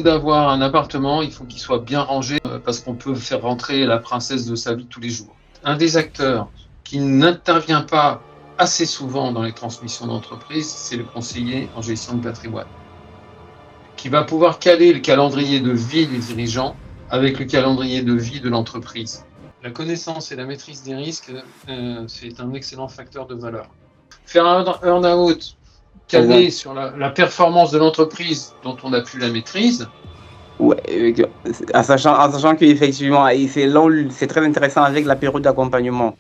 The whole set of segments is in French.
défaut d'avoir un appartement, il faut qu'il soit bien rangé parce qu'on peut faire rentrer la princesse de sa vie tous les jours. Un des acteurs qui n'intervient pas assez souvent dans les transmissions d'entreprise, c'est le conseiller en gestion de patrimoine, qui va pouvoir caler le calendrier de vie des dirigeants avec le calendrier de vie de l'entreprise. La connaissance et la maîtrise des risques, c'est un excellent facteur de valeur. Faire un earn-out calé Exact. sur la performance de l'entreprise dont on n'a plus la maîtrise. Ouais, en sachant qu'effectivement, et c'est très intéressant avec la période d'accompagnement.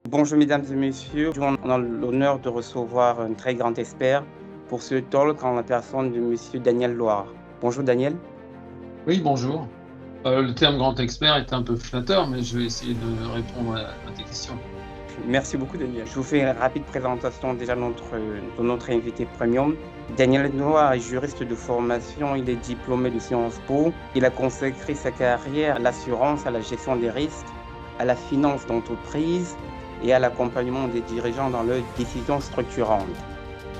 Bonjour mesdames et messieurs, on a l'honneur de recevoir un très grand expert pour ce talk en la personne de monsieur Daniel Loire. Bonjour Daniel. Oui, bonjour. Le terme grand expert est un peu flatteur, mais je vais essayer de répondre à tes questions. Merci beaucoup Daniel. Je vous fais une rapide présentation déjà de notre invité premium. Daniel Loire est juriste de formation, il est diplômé de Sciences Po. Il a consacré sa carrière à l'assurance, à la gestion des risques, à la finance d'entreprise et à l'accompagnement des dirigeants dans leurs décisions structurantes.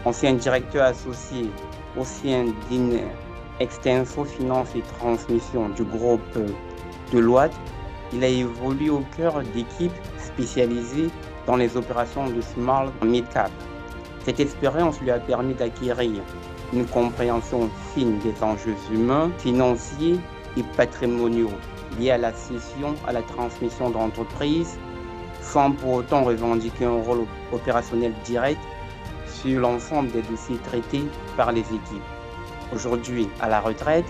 Ancien directeur associé au sein d'Inextenso Finance et Transmission du groupe Deloitte, il a évolué au cœur d'équipes spécialisées dans les opérations de small mid-cap. Cette expérience lui a permis d'acquérir une compréhension fine des enjeux humains, financiers et patrimoniaux liés à la cession, à la transmission d'entreprises, sans pour autant revendiquer un rôle opérationnel direct sur l'ensemble des dossiers traités par les équipes. Aujourd'hui, à la retraite,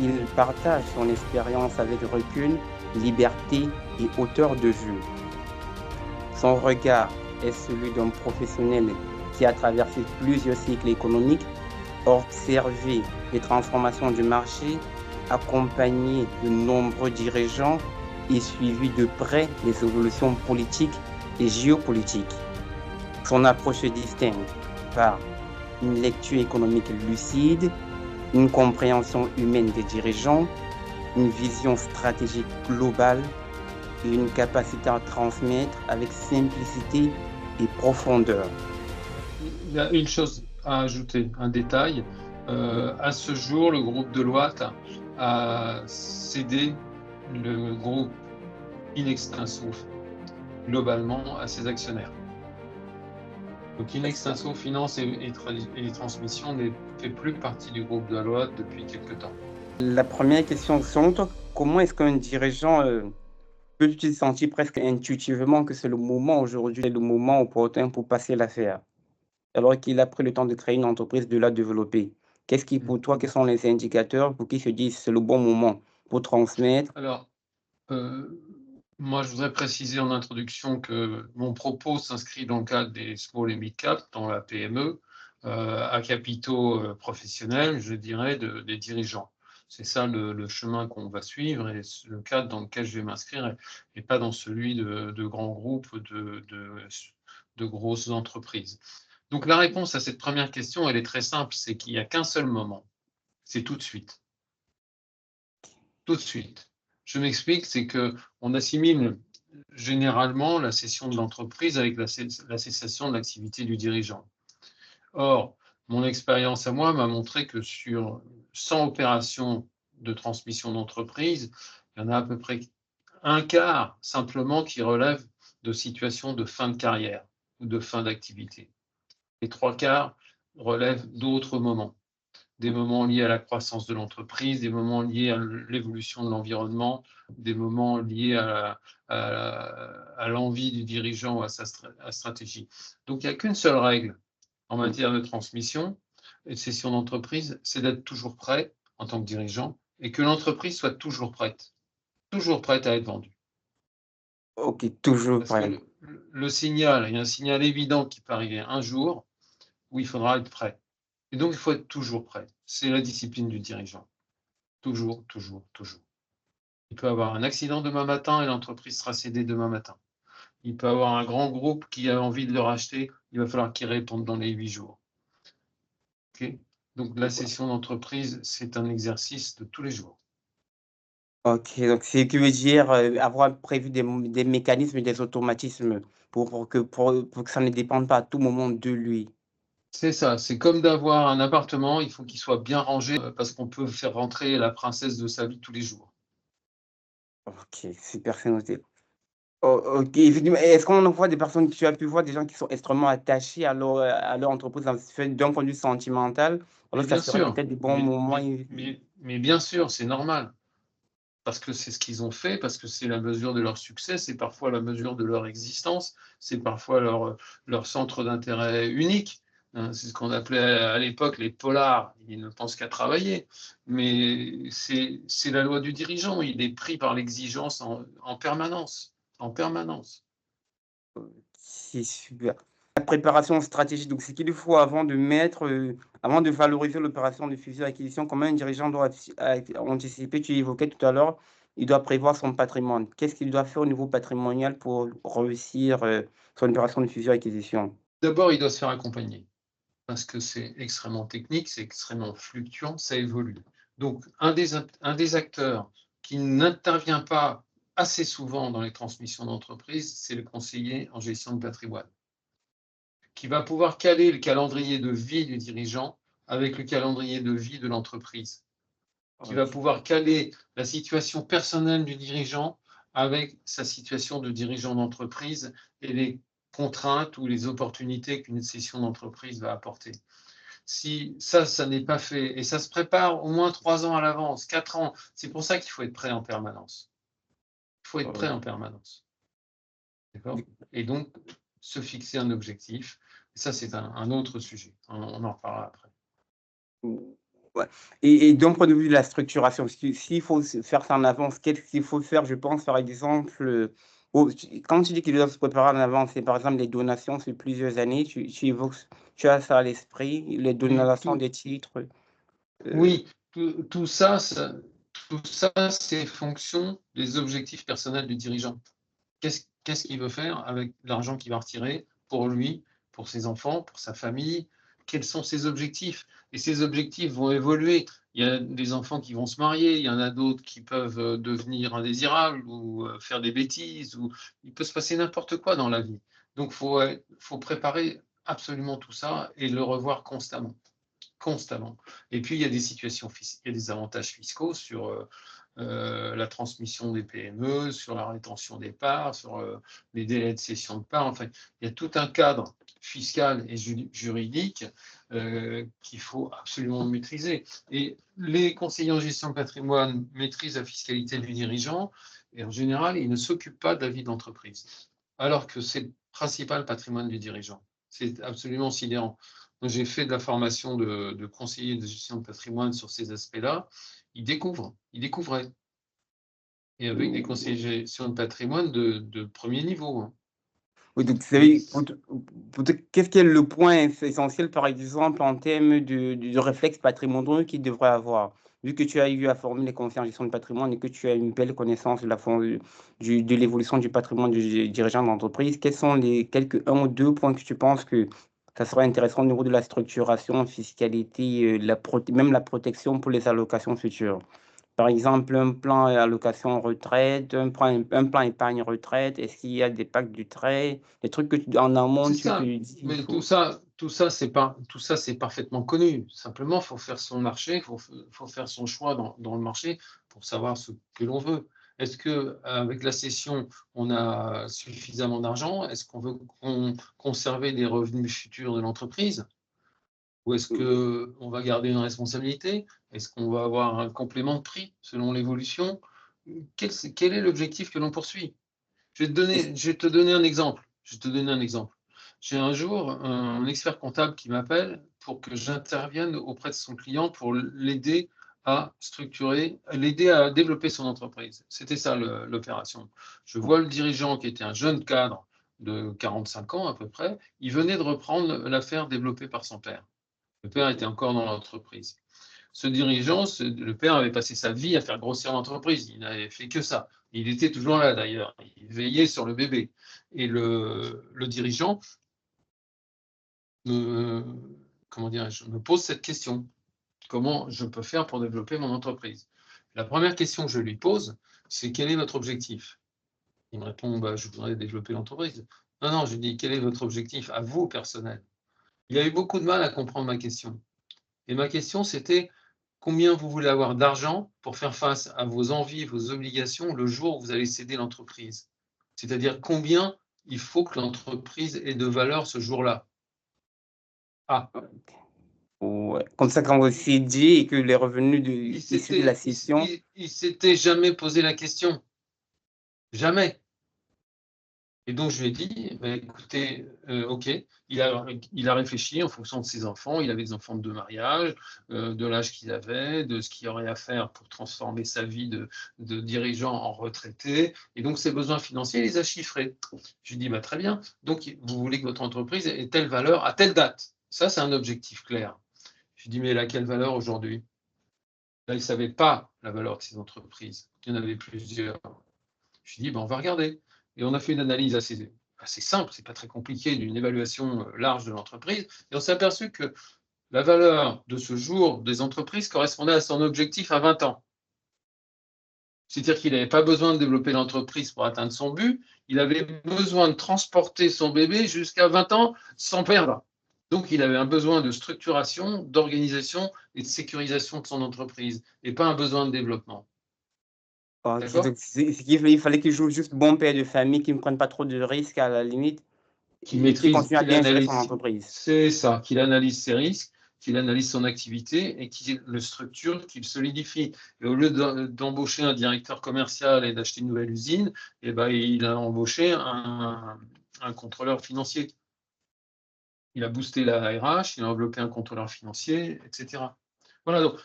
il partage son expérience avec recul, liberté et hauteur de vue. Son regard est celui d'un professionnel qui a traversé plusieurs cycles économiques, observé les transformations du marché, accompagné de nombreux dirigeants et suivi de près les évolutions politiques et géopolitiques. Son approche est distincte par une lecture économique lucide, une compréhension humaine des dirigeants, une vision stratégique globale et une capacité à transmettre avec simplicité et profondeur. Il y a une chose à ajouter, un détail. À ce jour, le groupe Deloitte a cédé le groupe Inextenso globalement à ses actionnaires. Donc Inextenso Finance et Transmission ne fait plus partie du groupe Deloitte depuis quelque temps. La première question, selon toi, comment est-ce qu'un dirigeant peut-il sentir presque intuitivement que c'est le moment aujourd'hui, c'est le moment opportun pour passer l'affaire, alors qu'il a pris le temps de créer une entreprise, de la développer? Qu'est-ce qui, pour toi, quels sont les indicateurs pour qu'ils se disent c'est le bon moment pour transmettre? Alors, moi, je voudrais préciser en introduction que mon propos s'inscrit dans le cadre des small et mid cap, dans la PME, à capitaux professionnels, je dirais, des dirigeants. C'est ça le chemin qu'on va suivre et le cadre dans lequel je vais m'inscrire et pas dans celui de grands groupes, de grosses entreprises. Donc la réponse à cette première question, elle est très simple, c'est qu'il n'y a qu'un seul moment, c'est tout de suite. Tout de suite. Je m'explique, c'est qu'on assimile généralement la cession de l'entreprise avec la cessation de l'activité du dirigeant. Or, mon expérience à moi m'a montré que sur 100 opérations de transmission d'entreprise, il y en a à peu près un quart simplement qui relèvent de situations de fin de carrière ou de fin d'activité. Les trois quarts relèvent d'autres moments. Des moments liés à la croissance de l'entreprise, des moments liés à l'évolution de l'environnement, des moments liés à l'envie du dirigeant ou à sa stratégie. Donc il n'y a qu'une seule règle en matière de transmission et de cession d'entreprise, c'est d'être toujours prêt en tant que dirigeant et que l'entreprise soit toujours prête à être vendue. Ok, toujours Parce que prêt. le signal, il y a un signal évident qui peut arriver un jour où il faudra être prêt. Et donc, il faut être toujours prêt. C'est la discipline du dirigeant. Toujours, toujours, toujours. Il peut avoir un accident demain matin et l'entreprise sera cédée demain matin. Il peut avoir un grand groupe qui a envie de le racheter. Il va falloir qu'il réponde dans les 8 jours. Okay. Donc, la cession d'entreprise, c'est un exercice de tous les jours. Ok, donc c'est ce qui veut dire avoir prévu des mécanismes, des automatismes pour que ça ne dépende pas à tout moment de lui. C'est ça, c'est comme d'avoir un appartement, il faut qu'il soit bien rangé, parce qu'on peut faire rentrer la princesse de sa vie tous les jours. Ok, super, c'est noté. Oh, ok, effectivement. Est-ce qu'on voit des personnes, tu as pu voir des gens qui sont extrêmement attachés à leur entreprise d'un point de vue sentimental, Mais alors ça bien serait sûr, peut-être des bons moments. mais bien sûr, c'est normal, parce que c'est ce qu'ils ont fait, parce que c'est la mesure de leur succès, c'est parfois la mesure de leur existence, c'est parfois leur centre d'intérêt unique, hein. C'est ce qu'on appelait à l'époque les polars, ils ne pensent qu'à travailler. Mais c'est la loi du dirigeant, il est pris par l'exigence en permanence, en permanence. C'est super. La préparation stratégique, donc c'est qu'il faut avant de valoriser l'opération de fusion-acquisition, comment un dirigeant doit anticiper, tu évoquais tout à l'heure, il doit prévoir son patrimoine. Qu'est-ce qu'il doit faire au niveau patrimonial pour réussir son opération de fusion-acquisition? D'abord, il doit se faire accompagner, parce que c'est extrêmement technique, c'est extrêmement fluctuant, ça évolue. Donc, un des acteurs qui n'intervient pas assez souvent dans les transmissions d'entreprise, c'est le conseiller en gestion de patrimoine, qui va pouvoir caler le calendrier de vie du dirigeant avec le calendrier de vie de l'entreprise, qui va Ok. pouvoir caler la situation personnelle du dirigeant avec sa situation de dirigeant d'entreprise et les contraintes ou les opportunités qu'une session d'entreprise va apporter. Si ça n'est pas fait, et ça se prépare au moins 3 ans à l'avance, 4 ans, c'est pour ça qu'il faut être prêt en permanence. Il faut être prêt en permanence. D'accord? Et donc, se fixer un objectif. Et ça, c'est un autre sujet. On en reparlera après. Ouais. Et d'un point de vue de la structuration, s'il faut faire ça en avance, qu'est-ce qu'il faut faire? Je pense, par exemple, quand tu dis qu'ils doivent se préparer en avance, c'est par exemple les donations sur plusieurs années, tu évoques, tu as ça à l'esprit, les Oui, donations des titres. euh, oui, tout ça, c'est fonction des objectifs personnels du dirigeant. Qu'est-ce qu'il veut faire avec l'argent qu'il va retirer pour lui, pour ses enfants, pour sa famille? Quels sont ses objectifs? Et ces objectifs vont évoluer. Il y a des enfants qui vont se marier, il y en a d'autres qui peuvent devenir indésirables ou faire des bêtises, ou il peut se passer n'importe quoi dans la vie. Donc, faut préparer absolument tout ça et le revoir constamment. Constamment. Et puis, il y a des situations, il y a des avantages fiscaux sur la transmission des PME, sur la rétention des parts, sur les délais de cession de parts. Enfin, il y a tout un cadre fiscal et juridique qu'il faut absolument maîtriser. Et les conseillers en gestion de patrimoine maîtrisent la fiscalité du dirigeant et en général, ils ne s'occupent pas de la vie d'entreprise, alors que c'est le principal patrimoine du dirigeant. C'est absolument sidérant. J'ai fait de la formation de conseiller de gestion de patrimoine sur ces aspects-là. Ils découvraient. Et avec des conseillers de gestion de patrimoine de premier niveau, hein. Oui, donc, vous Et savez, qu'est-ce qui est le point essentiel, par exemple, en termes de réflexes patrimoniaux qu'il devrait avoir? Vu que tu as eu à former les conseillers en gestion de patrimoine et que tu as une belle connaissance de l'évolution du patrimoine du dirigeant d'entreprise, quels sont les un ou deux points que tu penses que ça serait intéressant au niveau de la structuration, fiscalité, même la protection pour les allocations futures? Par exemple, un plan allocation retraite, un plan épargne retraite, est-ce qu'il y a des packs du trait, des trucs que en amont, c'est tu te ça. dis qu'il Mais faut. tout ça, c'est parfaitement connu. Simplement, il faut faire son marché, faut faire son choix dans le marché pour savoir ce que l'on veut. Est-ce que avec la cession, on a suffisamment d'argent? Est-ce qu'on veut conserver les revenus futurs de l'entreprise? Ou est-ce qu'on va garder une responsabilité? Est-ce qu'on va avoir un complément de prix selon l'évolution? Quel est l'objectif que l'on poursuit? Je vais te donner un exemple. Je vais te donner un exemple. J'ai un jour un expert comptable qui m'appelle pour que j'intervienne auprès de son client pour l'aider à structurer, l'aider à développer son entreprise. C'était ça l'opération. Je vois le dirigeant qui était un jeune cadre de 45 ans à peu près. Il venait de reprendre l'affaire développée par son père. Le père était encore dans l'entreprise. Ce dirigeant, le père avait passé sa vie à faire grossir l'entreprise. Il n'avait fait que ça. Il était toujours là d'ailleurs. Il veillait sur le bébé. Et le dirigeant me, comment dirais-je, me pose cette question. Comment je peux faire pour développer mon entreprise? La première question que je lui pose, c'est quel est votre objectif? Il me répond, bah, je voudrais développer l'entreprise. Non, non, je lui dis, quel est votre objectif à vous, personnel? Il a eu beaucoup de mal à comprendre ma question. Et ma question, c'était, combien vous voulez avoir d'argent pour faire face à vos envies, vos obligations le jour où vous allez céder l'entreprise? C'est-à-dire combien il faut que l'entreprise ait de valeur ce jour-là? Ah, Ouais. Comme ça, quand vous s'est dit et que les revenus issus de la session, il s'était jamais posé la question. Jamais. Et donc, je lui ai dit, bah, écoutez, OK, il a réfléchi en fonction de ses enfants. Il avait des enfants de 2 mariages, de l'âge qu'il avait, de ce qu'il y aurait à faire pour transformer sa vie de dirigeant en retraité. Et donc, ses besoins financiers, il les a chiffrés. Je lui ai dit, bah, très bien. Donc, vous voulez que votre entreprise ait telle valeur à telle date. Ça, c'est un objectif clair. Je lui ai dit, mais elle a quelle valeur aujourd'hui? Là, il ne savait pas la valeur de ces entreprises. Il y en avait plusieurs. Je lui ai dit, ben, on va regarder. Et on a fait une analyse assez simple, c'est pas très compliqué, d'une évaluation large de l'entreprise. Et on s'est aperçu que la valeur de ce jour des entreprises correspondait à son objectif à 20 ans. C'est-à-dire qu'il n'avait pas besoin de développer l'entreprise pour atteindre son but, il avait besoin de transporter son bébé jusqu'à 20 ans sans perdre. Donc, il avait un besoin de structuration, d'organisation et de sécurisation de son entreprise, et pas un besoin de développement. ok, D'accord? donc il fallait qu'il joue juste bon père de famille, qu'il ne prenne pas trop de risques à la limite Qui et qu'il maîtrise, continue à qu'il bien gérer son analyse, entreprise. c'est ça, qu'il analyse ses risques, qu'il analyse son activité et qu'il le structure, qu'il solidifie. Et au lieu d'embaucher un directeur commercial et d'acheter une nouvelle usine, eh ben, il a embauché un contrôleur financier. Il a boosté la RH, il a développé un contrôleur financier, etc. Voilà, donc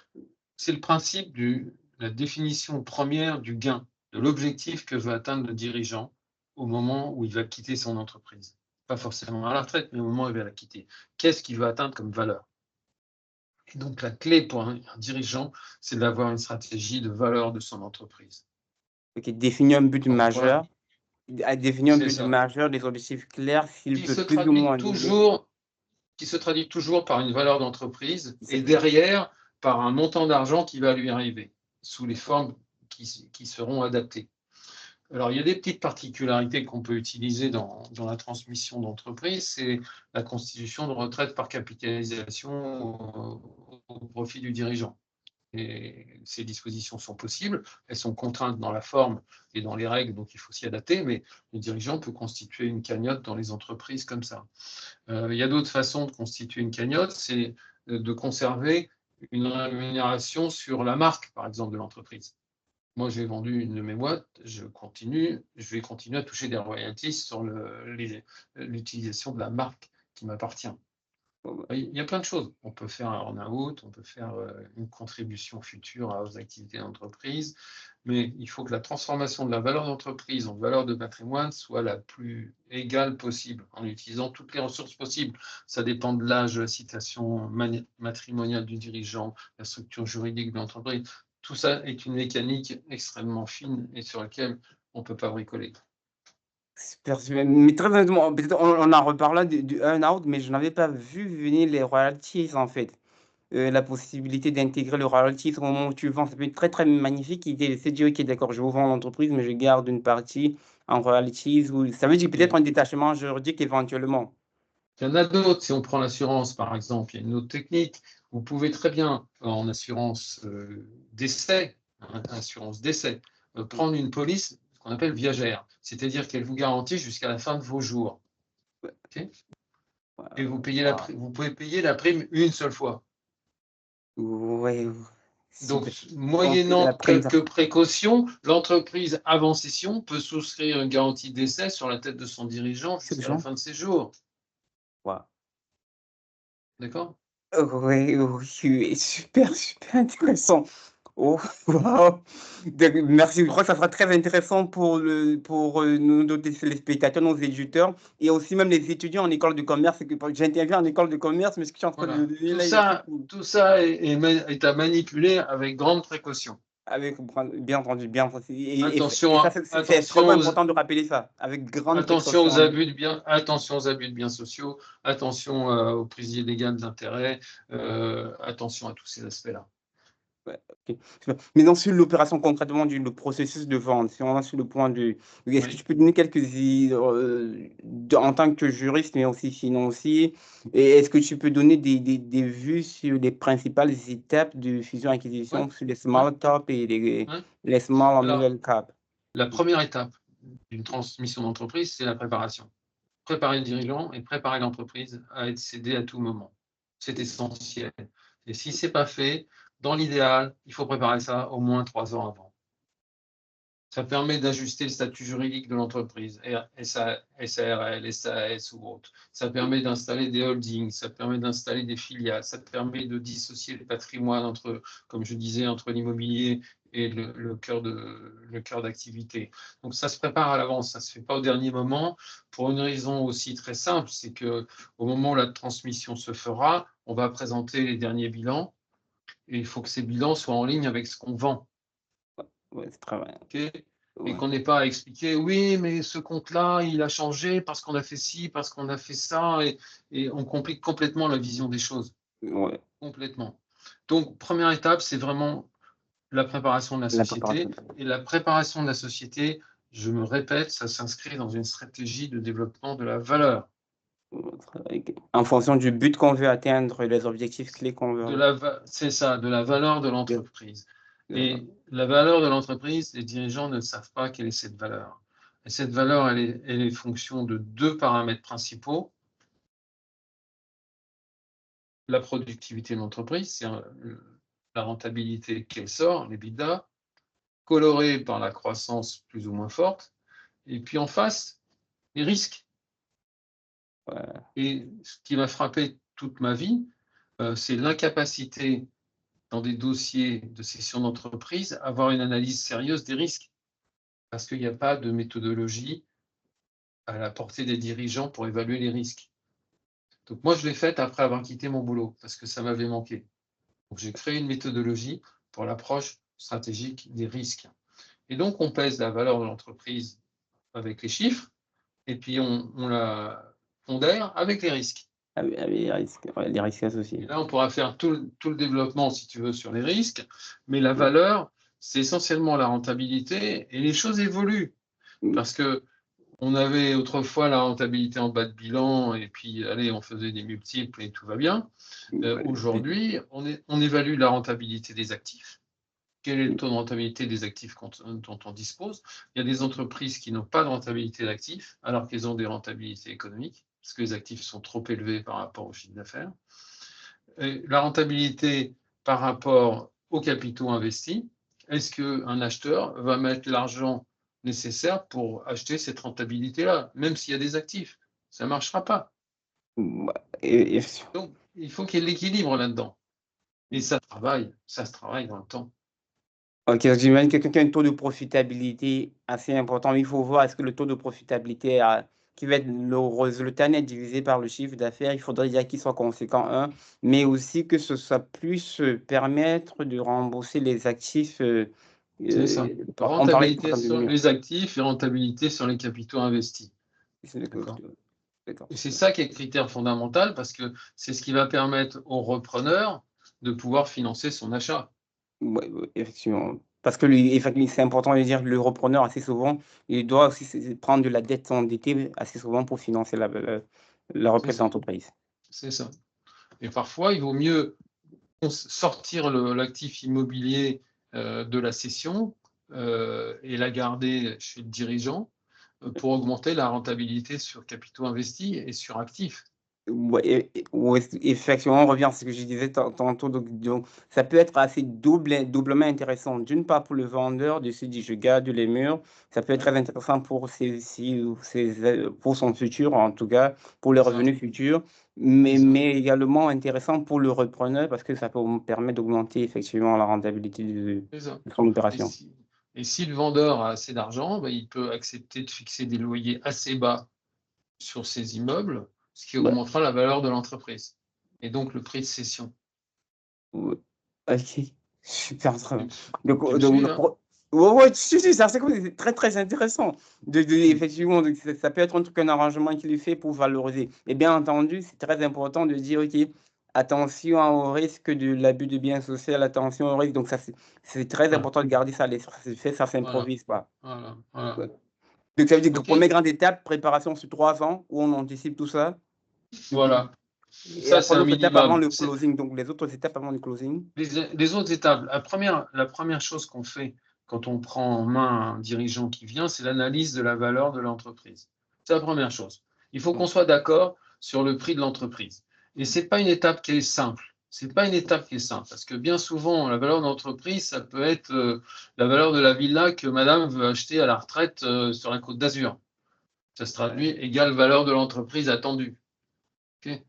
c'est le principe de la définition première du gain, de l'objectif que veut atteindre le dirigeant au moment où il va quitter son entreprise. Pas forcément à la retraite, mais au moment où il va la quitter. Qu'est-ce qu'il veut atteindre comme valeur? Et donc la clé pour un dirigeant, c'est d'avoir une stratégie de valeur de son entreprise. Ok, définir un but Donc voilà, majeur, à définir un c'est but ça. majeur, des objectifs clairs, s'il Qui peut se plus ou traduit moins l'aider. toujours, qui se traduit toujours par une valeur d'entreprise et derrière par un montant d'argent qui va lui arriver sous les formes qui seront adaptées. Alors, il y a des petites particularités qu'on peut utiliser dans la transmission d'entreprise, c'est la constitution de retraite par capitalisation au profit du dirigeant. Et ces dispositions sont possibles, elles sont contraintes dans la forme et dans les règles, donc il faut s'y adapter, mais le dirigeant peut constituer une cagnotte dans les entreprises comme ça. Il y a d'autres façons de constituer une cagnotte, c'est de conserver une rémunération sur la marque, par exemple, de l'entreprise. Moi, j'ai vendu une de mes boîtes, je vais continuer à toucher des royalties sur l'utilisation de la marque qui m'appartient. Il y a plein de choses. On peut faire un earn-out, on peut faire une contribution future aux activités d'entreprise, mais il faut que la transformation de la valeur d'entreprise en valeur de patrimoine soit la plus égale possible, en utilisant toutes les ressources possibles. Ça dépend de l'âge, de la situation matrimoniale du dirigeant, la structure juridique de l'entreprise. Tout ça est une mécanique extrêmement fine et sur laquelle on ne peut pas bricoler. Super, super. Mais très honnêtement, peut-être on en reparlera du earn-out, mais je n'avais pas vu venir les royalties en fait. La possibilité d'intégrer le royalties au moment où tu vends, ça peut être très très magnifique. L'idée, c'est de dire, ok, d'accord, je vous vends l'entreprise, mais je garde une partie en royalties. Ou ça veut dire peut-être un détachement juridique éventuellement. Il y en a d'autres, si on prend l'assurance par exemple, il y a une autre technique. Vous pouvez très bien, en assurance d'essai, assurance d'essai, prendre une police qu'on appelle viagère, c'est-à-dire qu'elle vous garantit jusqu'à la fin de vos jours. Okay, et vous pouvez payer la prime une seule fois. Ouais, Donc, super. Donc, moyennant la prime, quelques précautions, l'entreprise avant cession peut souscrire une garantie d'essai sur la tête de son dirigeant c'est jusqu'à la gens. fin de ses jours. Wow. D'accord? Oui, oui, super, super intéressant. Oh, wow. Merci. Je crois que ça sera très intéressant pour nos téléspectateurs, nos éditeurs et aussi même les étudiants en école de commerce. J'interviens en école de commerce, mais ce que je suis en train de Voilà. lire là, il est très cool. Tout ça est à manipuler avec grande précaution. Avec, bien entendu, bien entendu. Et Attention, ça, c'est extrêmement important de rappeler ça, avec grande précaution. attention aux abus de biens sociaux, attention aux prises illégales d'intérêt, attention à tous ces aspects-là. Ouais, ok. Mais donc, sur l'opération concrètement, le processus de vente, si on va sur le point de. Est-ce que Oui, tu peux donner en tant que juriste, mais aussi financier, et est-ce que tu peux donner des vues sur les principales étapes de oui, fusion-acquisition sur les oui, small cap et oui. les small en Alors, middle cap? la première étape d'une transmission d'entreprise, c'est la préparation. Préparer le dirigeant et préparer l'entreprise à être cédée à tout moment. C'est essentiel. Et si ce n'est pas fait, dans l'idéal, il faut préparer ça au moins 3 ans avant. Ça permet d'ajuster le statut juridique de l'entreprise, SARL, SAS ou autre. Ça permet d'installer des holdings, ça permet d'installer des filiales, ça permet de dissocier le patrimoine entre, comme je disais, entre l'immobilier et le cœur d'activité. Donc ça se prépare à l'avance, ça ne se fait pas au dernier moment, pour une raison aussi très simple, c'est qu'au moment où la transmission se fera, on va présenter les derniers bilans, et il faut que ces bilans soient en ligne avec ce qu'on vend. Ouais, c'est très bien. Okay, et Ouais, qu'on n'ait pas à expliquer, oui, mais ce compte-là, il a changé parce qu'on a fait ci, parce qu'on a fait ça, et on complique complètement la vision des choses, ouais, complètement. Donc, première étape, c'est vraiment la préparation de la la société. préparation. Et la préparation de la société, je me répète, ça s'inscrit dans une stratégie de développement de la valeur. En fonction du but qu'on veut atteindre, les objectifs clés qu'on veut. C'est ça, de la valeur de l'entreprise. Et la valeur de l'entreprise, les dirigeants ne savent pas quelle est cette valeur. Et cette valeur, elle est fonction de 2 paramètres principaux. La productivité de l'entreprise, c'est la rentabilité qu'elle sort, l'EBITDA, colorée par la croissance plus ou moins forte. Et puis en face, les risques. Ouais. Et ce qui m'a frappé toute ma vie, c'est l'incapacité dans des dossiers de cession d'entreprise, à avoir une analyse sérieuse des risques. Parce qu'il n'y a pas de méthodologie à la portée des dirigeants pour évaluer les risques. Donc moi, je l'ai faite après avoir quitté mon boulot, parce que ça m'avait manqué. Donc j'ai créé une méthodologie pour l'approche stratégique des risques. Et donc, on pèse la valeur de l'entreprise avec les chiffres, et puis on la pondère avec les risques. Ouais, les risques Et associés. là, on pourra faire tout le développement, si tu veux, sur les risques, mais la valeur, c'est essentiellement la rentabilité, et les choses évoluent. Parce que on avait autrefois la rentabilité en bas de bilan, et puis, allez, on faisait des multiples et tout va bien. Aujourd'hui, on évalue la rentabilité des actifs. Quel est le taux de rentabilité des actifs dont on dispose? Il y a des entreprises qui n'ont pas de rentabilité d'actifs, alors qu'elles ont des rentabilités économiques, parce que les actifs sont trop élevés par rapport au chiffre d'affaires. La rentabilité par rapport aux capitaux investis, est-ce qu'un acheteur va mettre l'argent nécessaire pour acheter cette rentabilité-là, même s'il y a des actifs? Ça ne marchera pas. Et Donc, il faut qu'il y ait de l'équilibre là-dedans. Et ça se travaille dans le temps. ok, donc j'imagine que quelqu'un a un taux de profitabilité assez important. Il faut voir est-ce que le taux de profitabilité qui va être le résultat net divisé par le chiffre d'affaires, il faudrait déjà qu'il soit conséquent, mais aussi que ça puisse permettre de rembourser les actifs. C'est ça. On parlait Rentabilité sur les actifs et rentabilité sur les capitaux investis. D'accord. D'accord. Et c'est ça qui est le critère fondamental, parce que c'est ce qui va permettre au repreneur de pouvoir financer son achat. Ouais, ouais, effectivement. Parce que effectivement, c'est important de dire que le repreneur, assez souvent, il doit aussi prendre de la dette endettée assez souvent pour financer la C'est reprise ça. d'entreprise. C'est ça. Et parfois, il vaut mieux sortir l'actif immobilier de la cession et la garder chez le dirigeant pour augmenter la rentabilité sur capitaux investis et sur actifs. Ouais, ouais, effectivement, on revient à ce que je disais tantôt. Donc, ça peut être assez doublement intéressant. D'une part, pour le vendeur de se dire, je garde les murs. Ça peut être Ouais, très intéressant pour pour son futur, en tout cas, pour les c'est ça. revenus futurs. C'est ça. Mais également intéressant pour le repreneur parce que ça peut me permettre d'augmenter effectivement la rentabilité C'est ça. de son Et opération. si, et si le vendeur a assez d'argent, ben, il peut accepter de fixer des loyers assez bas sur ses immeubles, ce qui Ouais, augmentera la valeur de l'entreprise et donc le prix de cession. ouais. Ok, super, très bien. Tu Donc, me suis, hein? ouais, ouais, si, c'est très, très intéressant. Effectivement, ça peut être un truc, un arrangement qu'il fait pour valoriser. Et bien entendu, c'est très important de dire, OK, attention au risque de l'abus de biens sociaux, attention au risque. Donc, ça, c'est très Voilà, important de garder ça à l'esprit. Ça se fait, ça voilà, s'improvise pas. voilà. Ouais. Donc, ça veut dire que OK? première grande étape, préparation sur 3 ans, où on anticipe tout ça. Voilà. Et Ça, après, c'est un l'autre étape avant minimum. le closing. Donc, les autres étapes avant le closing. Les autres étapes, la première chose qu'on fait quand on prend en main un dirigeant qui vient, c'est l'analyse de la valeur de l'entreprise. C'est la première chose. Il faut qu'on soit d'accord sur le prix de l'entreprise. Et ce n'est pas une étape qui est simple. C'est pas une étape qui est simple, parce que bien souvent, la valeur d'entreprise, ça peut être la valeur de la villa que madame veut acheter à la retraite sur la Côte d'Azur. Ça se traduit égale valeur de l'entreprise attendue. Okay.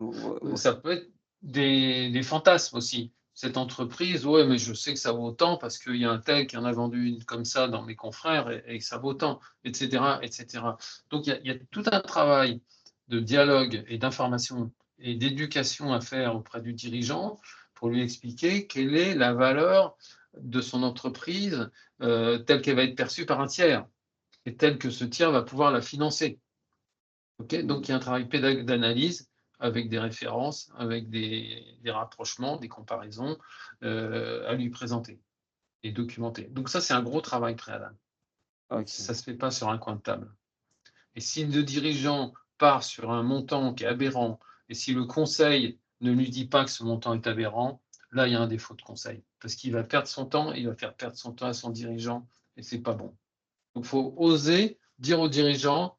Ça peut être des fantasmes aussi. Cette entreprise, ouais, mais je sais que ça vaut autant parce qu'il y a un tel qui en a vendu une comme ça dans mes confrères et que ça vaut autant, etc., etc. Donc il y a tout un travail de dialogue et d'information et d'éducation à faire auprès du dirigeant pour lui expliquer quelle est la valeur de son entreprise telle qu'elle va être perçue par un tiers et telle que ce tiers va pouvoir la financer. Okay, donc il y a un travail d'analyse avec des références, avec des rapprochements, des comparaisons à lui présenter et documenter. Donc ça, c'est un gros travail préalable. Okay. Ça ne se fait pas sur un coin de table. Et si le dirigeant part sur un montant qui est aberrant, et si le conseil ne lui dit pas que ce montant est aberrant, là, il y a un défaut de conseil. Parce qu'il va perdre son temps, et il va faire perdre son temps à son dirigeant, et ce n'est pas bon. Donc il faut oser dire au dirigeant,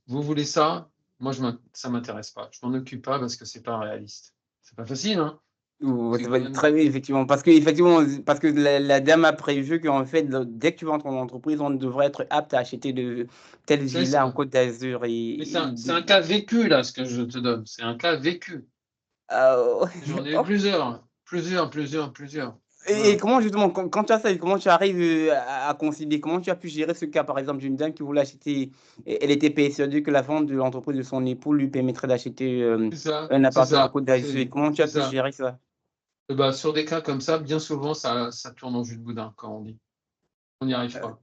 vous voulez ça? Moi, ça ne m'intéresse pas. Je m'en occupe pas parce que c'est pas réaliste. C'est pas facile, hein? Ça C'est va quand être même. très bien, effectivement. Parce que la dame a prévu qu'en fait, dès que tu rentres en entreprise, on devrait être apte à acheter de telle C'est villa en ça. Côte d'Azur. Mais c'est un cas vécu, là, ce que je te donne. C'est un cas vécu. Ah, J'en ai eu oh, plusieurs. Plusieurs. et Voilà. comment justement, quand tu as ça, comment tu arrives à concilier, comment tu as pu gérer ce cas, par exemple, d'une dame qui voulait acheter, elle était persuadée que la vente de l'entreprise de son époux lui permettrait d'acheter C'est ça. un C'est appartement en ça. Côte d'Azur. Comment tu as C'est pu ça. gérer ça? Bah, sur des cas comme ça, bien souvent, ça tourne en jus de boudin, quand on dit. On n'y arrive Euh, pas.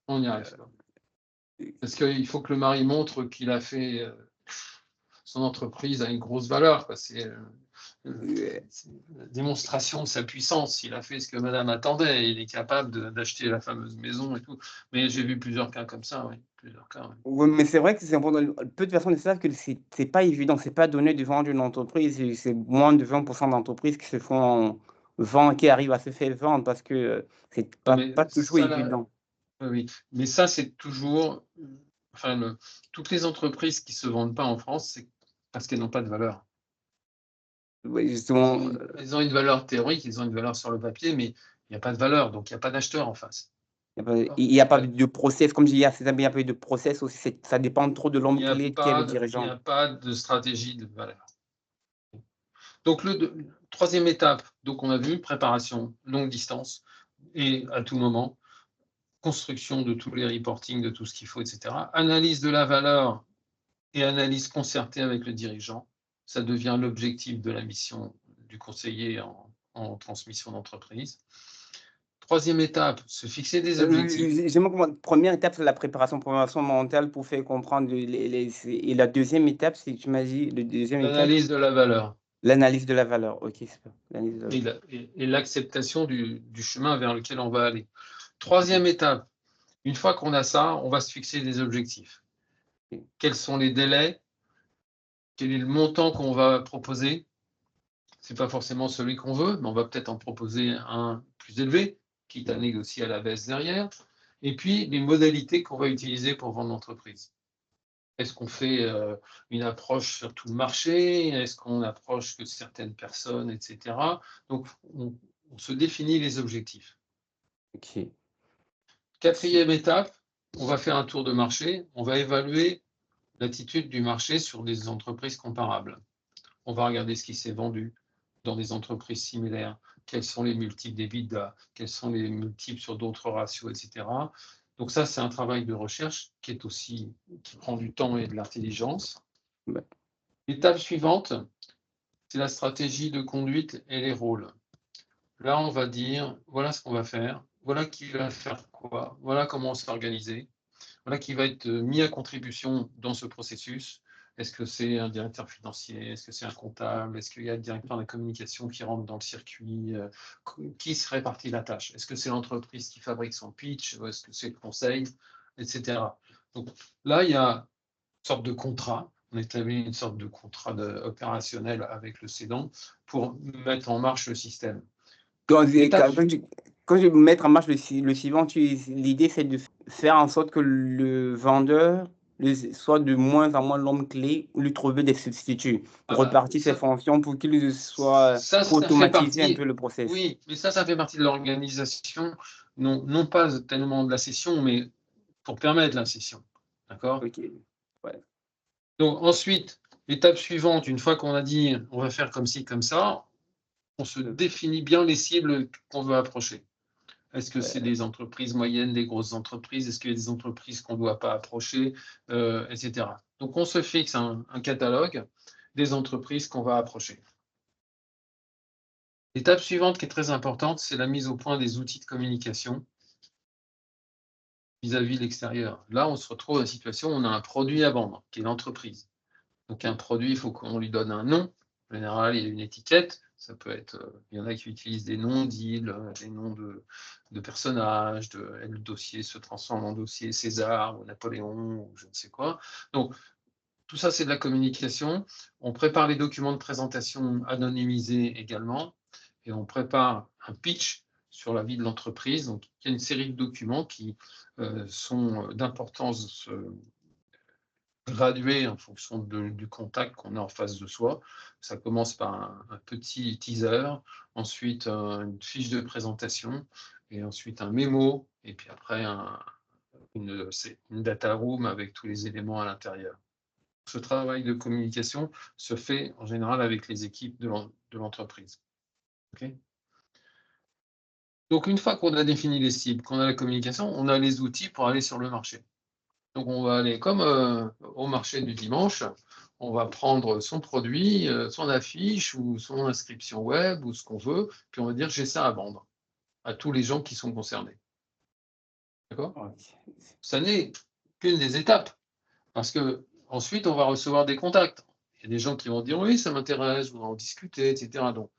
On n'y arrive pas. euh, Parce qu'il faut que le mari montre qu'il a fait son entreprise a une grosse valeur. C'est la démonstration de sa puissance. Il a fait ce que madame attendait. Il est capable d'acheter la fameuse maison et tout. Mais j'ai vu plusieurs cas comme ça, oui. Plusieurs cas, oui. Oui, mais c'est vrai que c'est important. Peu de personnes savent que c'est pas évident, c'est pas donné de vendre une entreprise. C'est moins de 20% d'entreprises qui se font vendre, qui arrivent à se faire vendre parce que c'est Non, pas, mais pas toujours ça, là, évident. oui. Mais ça, c'est toujours. Enfin, toutes les entreprises qui ne se vendent pas en France, c'est parce qu'elles n'ont pas de valeur. Oui, justement, Elles ont une valeur théorique, ils ont une valeur sur le papier, mais il n'y a pas de valeur, donc il n'y a pas d'acheteur en face. il y a pas Il de process, comme je disais, il y a pas eu de process aussi. Ça dépend trop de l'homme n'y a qui est le il y dirigeant. a pas de stratégie de valeur. Donc, troisième étape, donc on a vu préparation, longue distance, et à tout moment, construction de tous les reportings, de tout ce qu'il faut, etc. Analyse de la valeur et analyse concertée avec le dirigeant. Ça devient l'objectif de la mission du conseiller en transmission d'entreprise. Troisième étape, se fixer des objectifs. Première étape, c'est la préparation mentale pour faire comprendre et la deuxième étape, c'est tu m'as dit, la deuxième étape, L'analyse de la valeur l'analyse de la valeur. Ok, c'est pas l'analyse de la valeur. et l'acceptation du chemin vers lequel on va aller. Troisième étape, une fois qu'on a ça, on va se fixer des objectifs. Quels sont les délais? Quel est le montant qu'on va proposer? Ce n'est pas forcément celui qu'on veut, mais on va peut-être en proposer un plus élevé, quitte à négocier à la baisse derrière. Et puis, les modalités qu'on va utiliser pour vendre l'entreprise. Est-ce qu'on fait une approche sur tout le marché? Est-ce qu'on approche que certaines personnes, etc. Donc, on se définit les objectifs. Ok. Quatrième étape, on va faire un tour de marché. On va évaluer l'attitude du marché sur des entreprises comparables. On va regarder ce qui s'est vendu dans des entreprises similaires, quels sont les multiples d'EBITDA, quels sont les multiples sur d'autres ratios, etc. Donc ça, c'est un travail de recherche qui prend du temps et de l'intelligence. Ouais. L'étape suivante, c'est la stratégie de conduite et les rôles. Là, on va dire, voilà ce qu'on va faire, voilà qui va faire quoi, voilà comment on s'est organisé, voilà qui va être mis à contribution dans ce processus, Est-ce que c'est un directeur financier? Est-ce que c'est un comptable? Est-ce qu'il y a le directeur de la communication qui rentre dans le circuit? Qui se répartit la tâche? Est-ce que c'est l'entreprise qui fabrique son pitch? Ou est-ce que c'est le conseil? Etc. Donc là, il y a une sorte de contrat. On établit une sorte de contrat opérationnel avec le cédant pour mettre en marche le système. Quand je veux mettre en marche le suivant, l'idée c'est de faire en sorte que le vendeur soit de moins en moins l'homme clé, ou lui trouver des substituts, repartir ses fonctions pour qu'il soit automatiser un peu le process. Oui, mais ça fait partie de l'organisation, non pas tellement de la session, mais pour permettre la session. D'accord? Ok. Ouais. Donc ensuite, l'étape suivante, une fois qu'on a dit on va faire comme ci, comme ça, on se définit bien les cibles qu'on veut approcher. Est-ce que c'est des entreprises moyennes, des grosses entreprises? Est-ce qu'il y a des entreprises qu'on ne doit pas approcher, etc. Donc on se fixe un catalogue des entreprises qu'on va approcher. L'étape suivante qui est très importante, c'est la mise au point des outils de communication vis-à-vis de l'extérieur. Là, on se retrouve dans une situation où on a un produit à vendre, qui est l'entreprise. Donc un produit, il faut qu'on lui donne un nom. En général, il y a une étiquette. Ça peut être, il y en a qui utilisent des noms d'îles, des noms de personnages, le dossier se transforme en dossier César ou Napoléon ou je ne sais quoi. Donc tout ça, c'est de la communication. On prépare les documents de présentation anonymisés également, et on prépare un pitch sur la vie de l'entreprise. Donc il y a une série de documents qui sont d'importance gradué en fonction du contact qu'on a en face de soi. Ça commence par un petit teaser, ensuite une fiche de présentation, et ensuite un mémo, et puis après une data room avec tous les éléments à l'intérieur. Ce travail de communication se fait en général avec les équipes de l'entreprise. Okay. Donc une fois qu'on a défini les cibles, qu'on a la communication, on a les outils pour aller sur le marché. Donc on va aller comme au marché du dimanche, on va prendre son produit, son affiche ou son inscription web ou ce qu'on veut, puis on va dire j'ai ça à vendre à tous les gens qui sont concernés. D'accord? Ça n'est qu'une des étapes, parce que ensuite on va recevoir des contacts. Il y a des gens qui vont dire oui, ça m'intéresse, on va en discuter, etc. Donc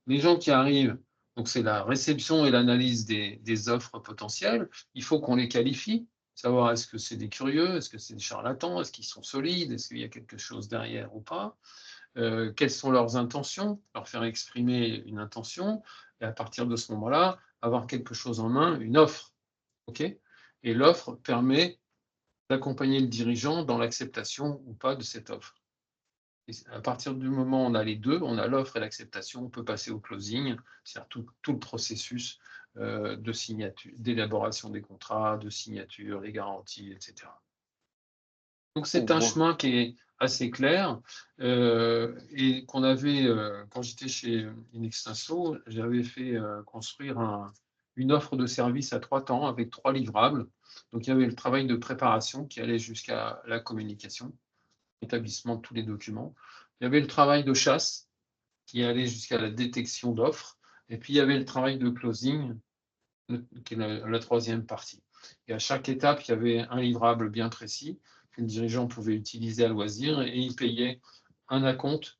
les gens qui arrivent, donc c'est la réception et l'analyse des offres potentielles, il faut qu'on les qualifie. Savoir est-ce que c'est des curieux, est-ce que c'est des charlatans, est-ce qu'ils sont solides, est-ce qu'il y a quelque chose derrière ou pas, quelles sont leurs intentions, leur faire exprimer une intention, et à partir de ce moment-là, avoir quelque chose en main, une offre. Okay, et l'offre permet d'accompagner le dirigeant dans l'acceptation ou pas de cette offre. Et à partir du moment où on a les deux, on a l'offre et l'acceptation, on peut passer au closing, c'est-à-dire tout le processus de signature, d'élaboration des contrats, de signature, les garanties, etc. Donc c'est un chemin qui est assez clair et qu'on avait, quand j'étais chez Inextinso, j'avais fait construire une offre de service à 3 temps avec 3 livrables. Donc il y avait le travail de préparation qui allait jusqu'à la communication, établissement de tous les documents. Il y avait le travail de chasse qui allait jusqu'à la détection d'offres. Et puis, il y avait le travail de closing, qui est la troisième partie. Et à chaque étape, il y avait un livrable bien précis que le dirigeant pouvait utiliser à loisir et il payait un acompte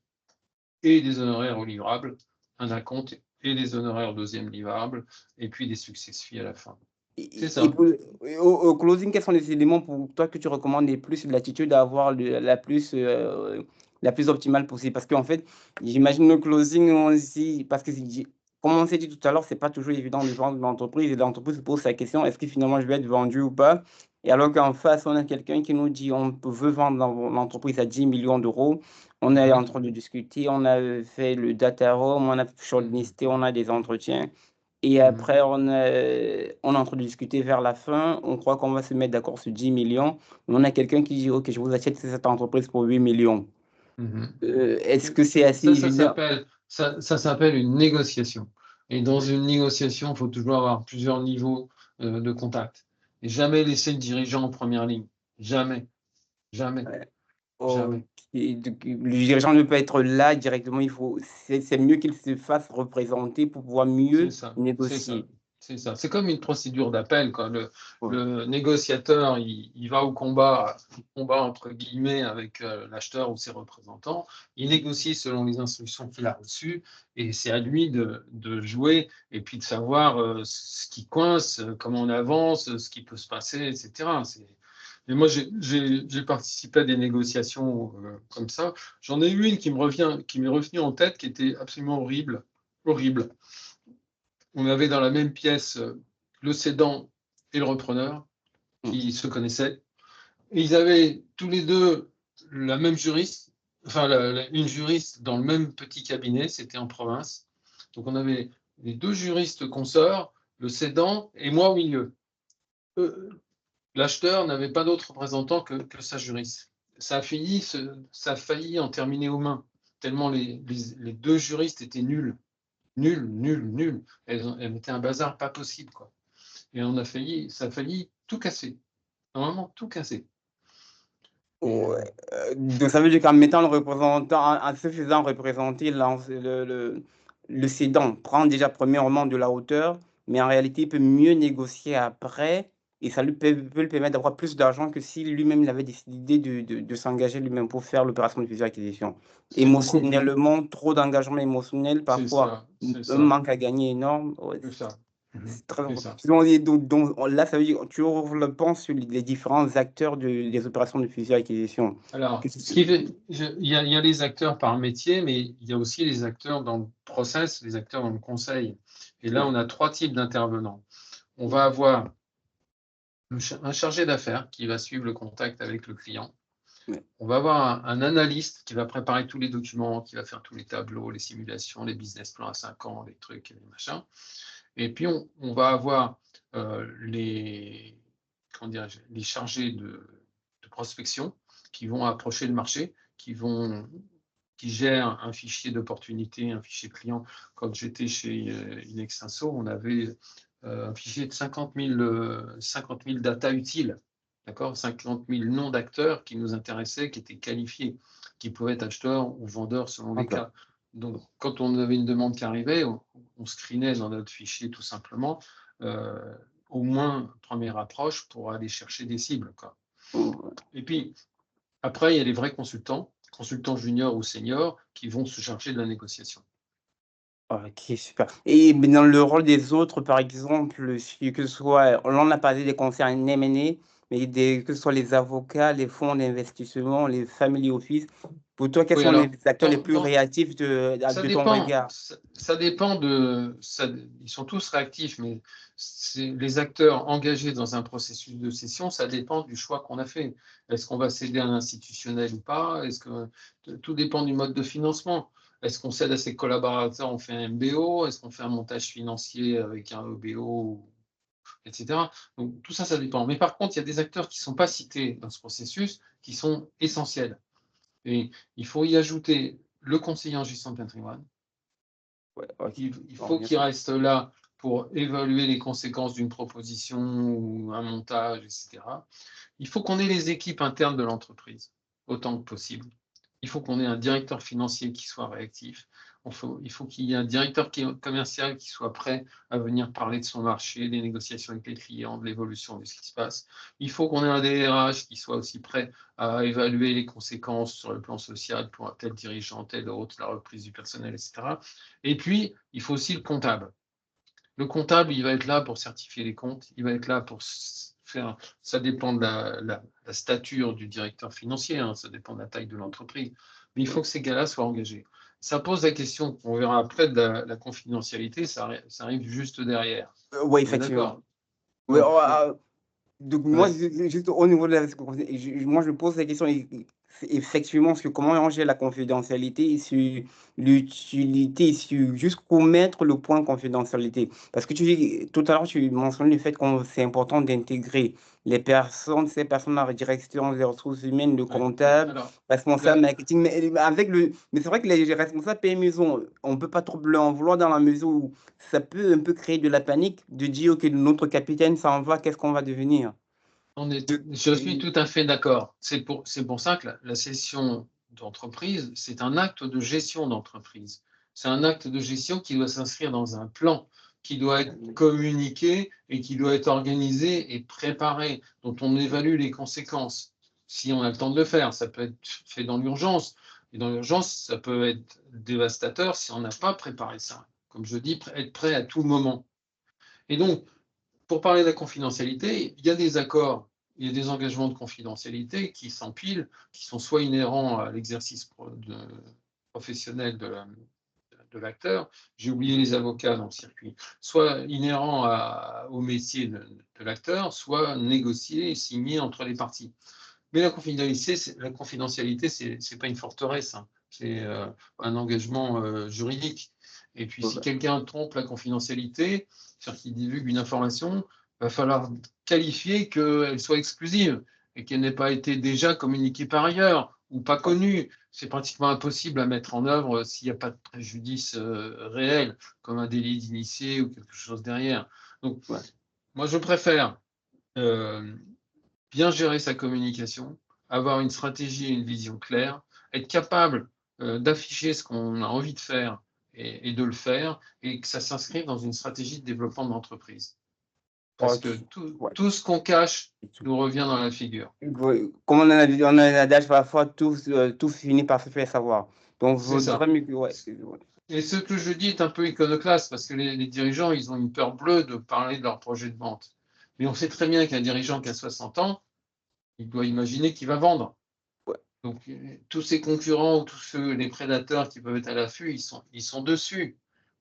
et des honoraires au livrable, un acompte et des honoraires au deuxième livrable, et puis des success fees à la fin. C'est ça. Et au closing, quels sont les éléments pour toi que tu recommandes les plus, l'attitude à avoir la plus optimale possible? Parce qu'en fait, j'imagine le closing aussi, parce que comme on s'est dit tout à l'heure, c'est pas toujours évident de vendre l'entreprise et l'entreprise se pose la question, est-ce que finalement je vais être vendu ou pas? Et alors qu'en face, on a quelqu'un qui nous dit on veut vendre l'entreprise à 10 millions d'euros. On est en train de discuter, on a fait le data room, on a shortlisté, on a des entretiens. Et après, on est en train de discuter vers la fin. On croit qu'on va se mettre d'accord sur 10 millions. On a quelqu'un qui dit ok, je vous achète cette entreprise pour 8 millions. Est-ce que c'est assez évident? Ça s'appelle une négociation. Et dans une négociation, il faut toujours avoir plusieurs niveaux de contact. Et jamais laisser le dirigeant en première ligne. Jamais. Jamais. Jamais. Le dirigeant ne peut être là directement. C'est mieux qu'il se fasse représenter pour pouvoir mieux négocier. C'est ça. C'est comme une procédure d'appel, quoi. Ouais. Le négociateur, il va au combat entre guillemets avec l'acheteur ou ses représentants. Il négocie selon les instructions qu'il a reçues et c'est à lui de jouer et puis de savoir ce qui coince, comment on avance, ce qui peut se passer, etc. Mais moi, j'ai participé à des négociations comme ça. J'en ai eu une qui m'est revenue en tête, qui était absolument horrible, horrible. On avait dans la même pièce le cédant et le repreneur qui se connaissaient. Et ils avaient tous les deux la même juriste, enfin une juriste dans le même petit cabinet, c'était en province. Donc on avait les deux juristes consorts, le cédant et moi au milieu. L'acheteur n'avait pas d'autre représentant que sa juriste. Ça a failli en terminer aux mains, tellement les deux juristes étaient nuls. Nuls, nuls, nuls. Elles mettaient un bazar pas possible, quoi. Et ça a failli tout casser. Normalement, tout casser. Ouais, donc ça veut dire qu'en mettant le représentant, en se faisant représenter le cédant prend déjà premièrement de la hauteur, mais en réalité, il peut mieux négocier après et ça peut lui permettre d'avoir plus d'argent que si lui-même il avait décidé de s'engager lui-même pour faire l'opération de fusion-acquisition. C'est beaucoup. Émotionnellement, trop d'engagement émotionnel, C'est parfois ça. C'est un ça. manque à gagner énorme. Ouais, C'est ça. c'est très C'est important. ça. Donc, là, ça veut dire que tu ouvres le pont sur les différents acteurs des opérations de fusion-acquisition. Alors, il y a les acteurs par métier, mais il y a aussi les acteurs dans le process, les acteurs dans le conseil. Et là, Ouais. on a trois types d'intervenants. On va avoir un chargé d'affaires qui va suivre le contact avec le client. Ouais. On va avoir un analyste qui va préparer tous les documents, qui va faire tous les tableaux, les simulations, les business plans à 5 ans, les trucs, les machins. Et puis, on va avoir les chargés de prospection qui vont approcher le marché, qui gèrent un fichier d'opportunité, un fichier client. Quand j'étais chez Inextinso, on avait un fichier de 50 000 data utiles, d'accord, 50 000 noms d'acteurs qui nous intéressaient, qui étaient qualifiés, qui pouvaient être acheteurs ou vendeurs selon les D'accord. cas. Donc, quand on avait une demande qui arrivait, on screenait dans notre fichier tout simplement, au moins première approche pour aller chercher des cibles, quoi. Ouais. Et puis, après, il y a les vrais consultants juniors ou seniors, qui vont se charger de la négociation. Ok, super. Et dans le rôle des autres, par exemple, que ce soit, on en a parlé des conseils en M&A, mais que ce soit les avocats, les fonds d'investissement, les family office, pour toi, quels Oui, sont les alors, acteurs les plus réactifs ça de ton dépend. regard? Ça dépend ils sont tous réactifs, mais les acteurs engagés dans un processus de cession, ça dépend du choix qu'on a fait. Est-ce qu'on va céder à un institutionnel ou pas? Tout dépend du mode de financement. Est-ce qu'on cède à ses collaborateurs, on fait un MBO? Est-ce qu'on fait un montage financier avec un EBO, etc. Donc tout ça, ça dépend. Mais par contre, il y a des acteurs qui ne sont pas cités dans ce processus, qui sont essentiels. Et il faut y ajouter le conseiller en gestion de patrimoine. Ouais, ok. Il Bon, faut bien qu'il sûr. reste là pour évaluer les conséquences d'une proposition ou un montage, etc. Il faut qu'on ait les équipes internes de l'entreprise, autant que possible. Il faut qu'on ait un directeur financier qui soit réactif. Il faut qu'il y ait un directeur commercial qui soit prêt à venir parler de son marché, des négociations avec les clients, de l'évolution de ce qui se passe. Il faut qu'on ait un DRH qui soit aussi prêt à évaluer les conséquences sur le plan social pour un tel dirigeant, tel autre, la reprise du personnel, etc. Et puis, il faut aussi le comptable. Le comptable, il va être là pour certifier les comptes, il va être là pour faire. Ça dépend de la stature du directeur financier, hein, ça dépend de la taille de l'entreprise. Mais il faut que ces gars-là soient engagés. Ça pose la question, on verra après, de la confidentialité, ça arrive juste derrière. Oui, On est effectivement. d'accord? Oui, Donc, donc moi, ouais. juste au niveau de moi, je me pose la question, effectivement, parce que comment on gère la confidentialité sur l'utilité, sur jusqu'où mettre le point confidentialité. Parce que tout à l'heure, tu mentionnais le fait que c'est important d'intégrer ces personnes en direction des ressources humaines, le Ouais. comptable, Alors, responsable là, marketing, mais c'est vrai que les responsables PME, on peut pas trop leur en vouloir dans la mesure où ça peut un peu créer de la panique de dire que notre capitaine s'en va, qu'est-ce qu'on va devenir? je suis tout à fait d'accord. C'est pour ça que la cession d'entreprise, c'est un acte de gestion d'entreprise. C'est un acte de gestion qui doit s'inscrire dans un plan. qui doit être communiqué et qui doit être organisé et préparé, dont on évalue les conséquences. Si on a le temps de le faire, ça peut être fait dans l'urgence. Et dans l'urgence, ça peut être dévastateur si on n'a pas préparé ça. Comme je dis, être prêt à tout moment. Et donc, pour parler de la confidentialité, il y a des accords, il y a des engagements de confidentialité qui s'empilent, qui sont soit inhérents à l'exercice professionnel de l'acteur, j'ai oublié les avocats dans le circuit, soit inhérents au métier de l'acteur, soit négociés et signés entre les parties. Mais la confidentialité, c'est pas une forteresse, hein. C'est un engagement juridique. Et puis, si quelqu'un trompe la confidentialité, c'est-à-dire qu'il divulgue une information, il va falloir qualifier qu'elle soit exclusive et qu'elle n'ait pas été déjà communiquée par ailleurs ou pas connue. C'est pratiquement impossible à mettre en œuvre s'il n'y a pas de préjudice réel, comme un délit d'initié ou quelque chose derrière. Donc, moi, je préfère bien gérer sa communication, avoir une stratégie et une vision claire, être capable d'afficher ce qu'on a envie de faire et de le faire, et que ça s'inscrive dans une stratégie de développement de l'entreprise. Parce que tout ce qu'on cache nous revient dans la figure. Comme on a un adage parfois, tout finit par se faire savoir. Donc, c'est ça. Et ce que je dis est un peu iconoclaste, parce que les dirigeants, ils ont une peur bleue de parler de leur projet de vente. Mais on sait très bien qu'un dirigeant qui a 60 ans, il doit imaginer qu'il va vendre. Donc, tous ses concurrents ou tous les prédateurs qui peuvent être à l'affût, ils sont dessus.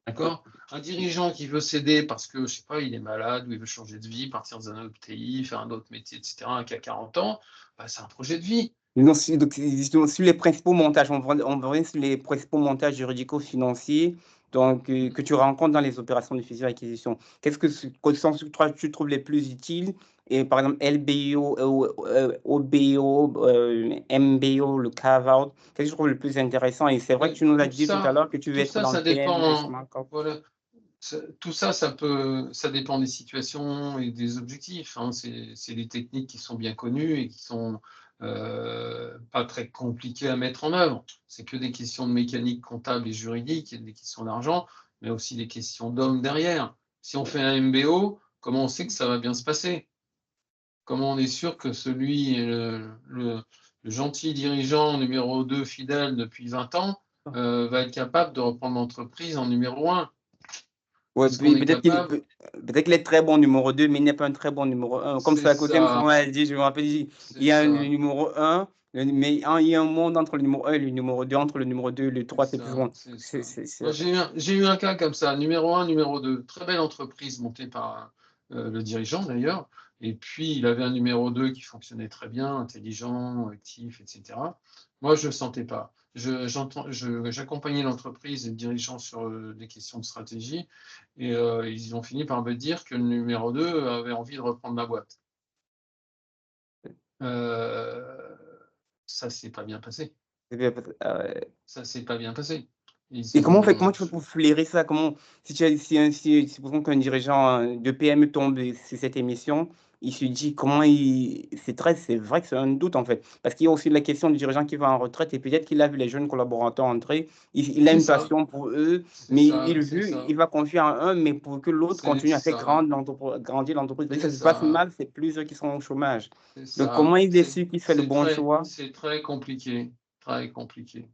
D'accord ? Un dirigeant qui veut céder parce que, je sais pas, il est malade ou il veut changer de vie, partir dans un autre pays, faire un autre métier, etc., qui a 40 ans, bah, c'est un projet de vie. Donc, sur les principaux montages, on revient sur les principaux montages juridico-financiers donc, que tu rencontres dans les opérations de fusion-acquisition. Qu'est-ce que tu trouves les plus utiles? Et par exemple, LBO, OBO, MBO, le carve-out, qu'est-ce que tu trouves le plus intéressant? Et c'est vrai que tu nous as dit tout à l'heure que tu veux être dans le dépend. Voilà. Tout ça, ça dépend des situations et des objectifs, hein. C'est des techniques qui sont bien connues et qui sont pas très compliquées à mettre en œuvre. C'est que des questions de mécanique comptable et juridique, des questions d'argent, mais aussi des questions d'hommes derrière. Si on fait un MBO, comment on sait que ça va bien se passer? Comment on est sûr que le gentil dirigeant numéro 2 fidèle depuis 20 ans va être capable de reprendre l'entreprise en numéro 1? Peut-être qu'il est très bon numéro 2, mais il n'est pas un très bon numéro 1. Comme ça, côté a dit, je me rappelle, il y a un numéro 1, mais il y a un monde entre le numéro 1 et le numéro 2, entre le numéro 2 et le 3, c'est plus loin. J'ai eu un cas comme ça, numéro 1, numéro 2, très belle entreprise montée par le dirigeant d'ailleurs, et puis il avait un numéro 2 qui fonctionnait très bien, intelligent, actif, etc. Moi, je ne le sentais pas. J'accompagnais l'entreprise et le dirigeant sur des questions de stratégie, et ils ont fini par me dire que le numéro 2 avait envie de reprendre la boîte. Ça ne s'est pas bien passé. Ça ne s'est pas bien passé. Et comment tu fais pour flairer ça? Supposons qu'un dirigeant de PME tombe sur cette émission, il se dit c'est vrai que c'est un doute en fait. Parce qu'il y a aussi la question du dirigeant qui va en retraite et peut-être qu'il a vu les jeunes collaborateurs entrer, il a une passion pour eux, mais il va confier en un, mais pour que l'autre continue à faire grandir l'entreprise. Si ça se passe mal, c'est plus eux qui sont au chômage. Donc comment il décide qu'il fait le bon choix? C'est très compliqué, très compliqué,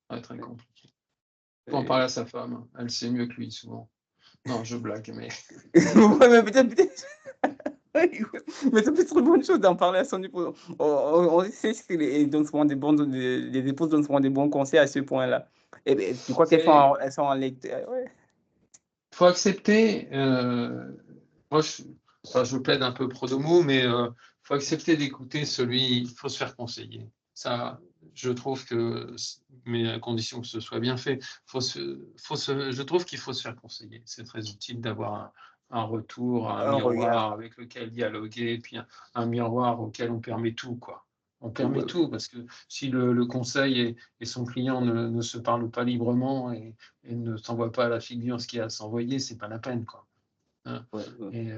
très compliqué. Il faut en parler à sa femme, elle sait mieux que lui souvent. Non, je blague, mais... mais peut-être... mais c'est peut-être une bonne chose d'en parler à son épouse. On sait que les épouses donnent souvent des bons conseils à ce point-là. Et bien, tu crois qu'elles sont en lecture? Ouais. Il faut accepter, moi je plaide un peu pro domo, mais il faut accepter d'écouter il faut se faire conseiller. Ça, je trouve que, mais à condition que ce soit bien fait, je trouve qu'il faut se faire conseiller. C'est très utile d'avoir un retour, un miroir avec lequel dialoguer, puis un miroir auquel on permet tout, quoi. On permet tout, parce que si le conseil et son client ne se parlent pas librement et ne s'envoie pas à la figure ce qu'il y a à s'envoyer, c'est pas la peine, quoi. Hein. Et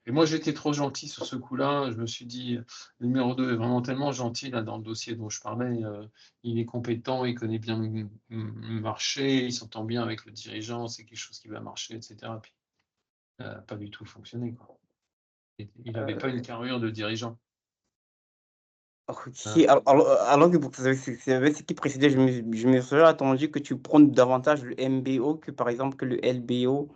Et moi, j'étais trop gentil sur ce coup-là. Je me suis dit, le numéro 2 est vraiment tellement gentil là, dans le dossier dont je parlais. Il est compétent, il connaît bien le marché, il s'entend bien avec le dirigeant, c'est quelque chose qui va marcher, etc. Puis, ça n'a pas du tout fonctionné, quoi. Il n'avait pas une carrure de dirigeant. Ok, Voilà. alors que pour ce qui précédait, je me serais attendu que tu prônes davantage le MBO que par exemple que le LBO.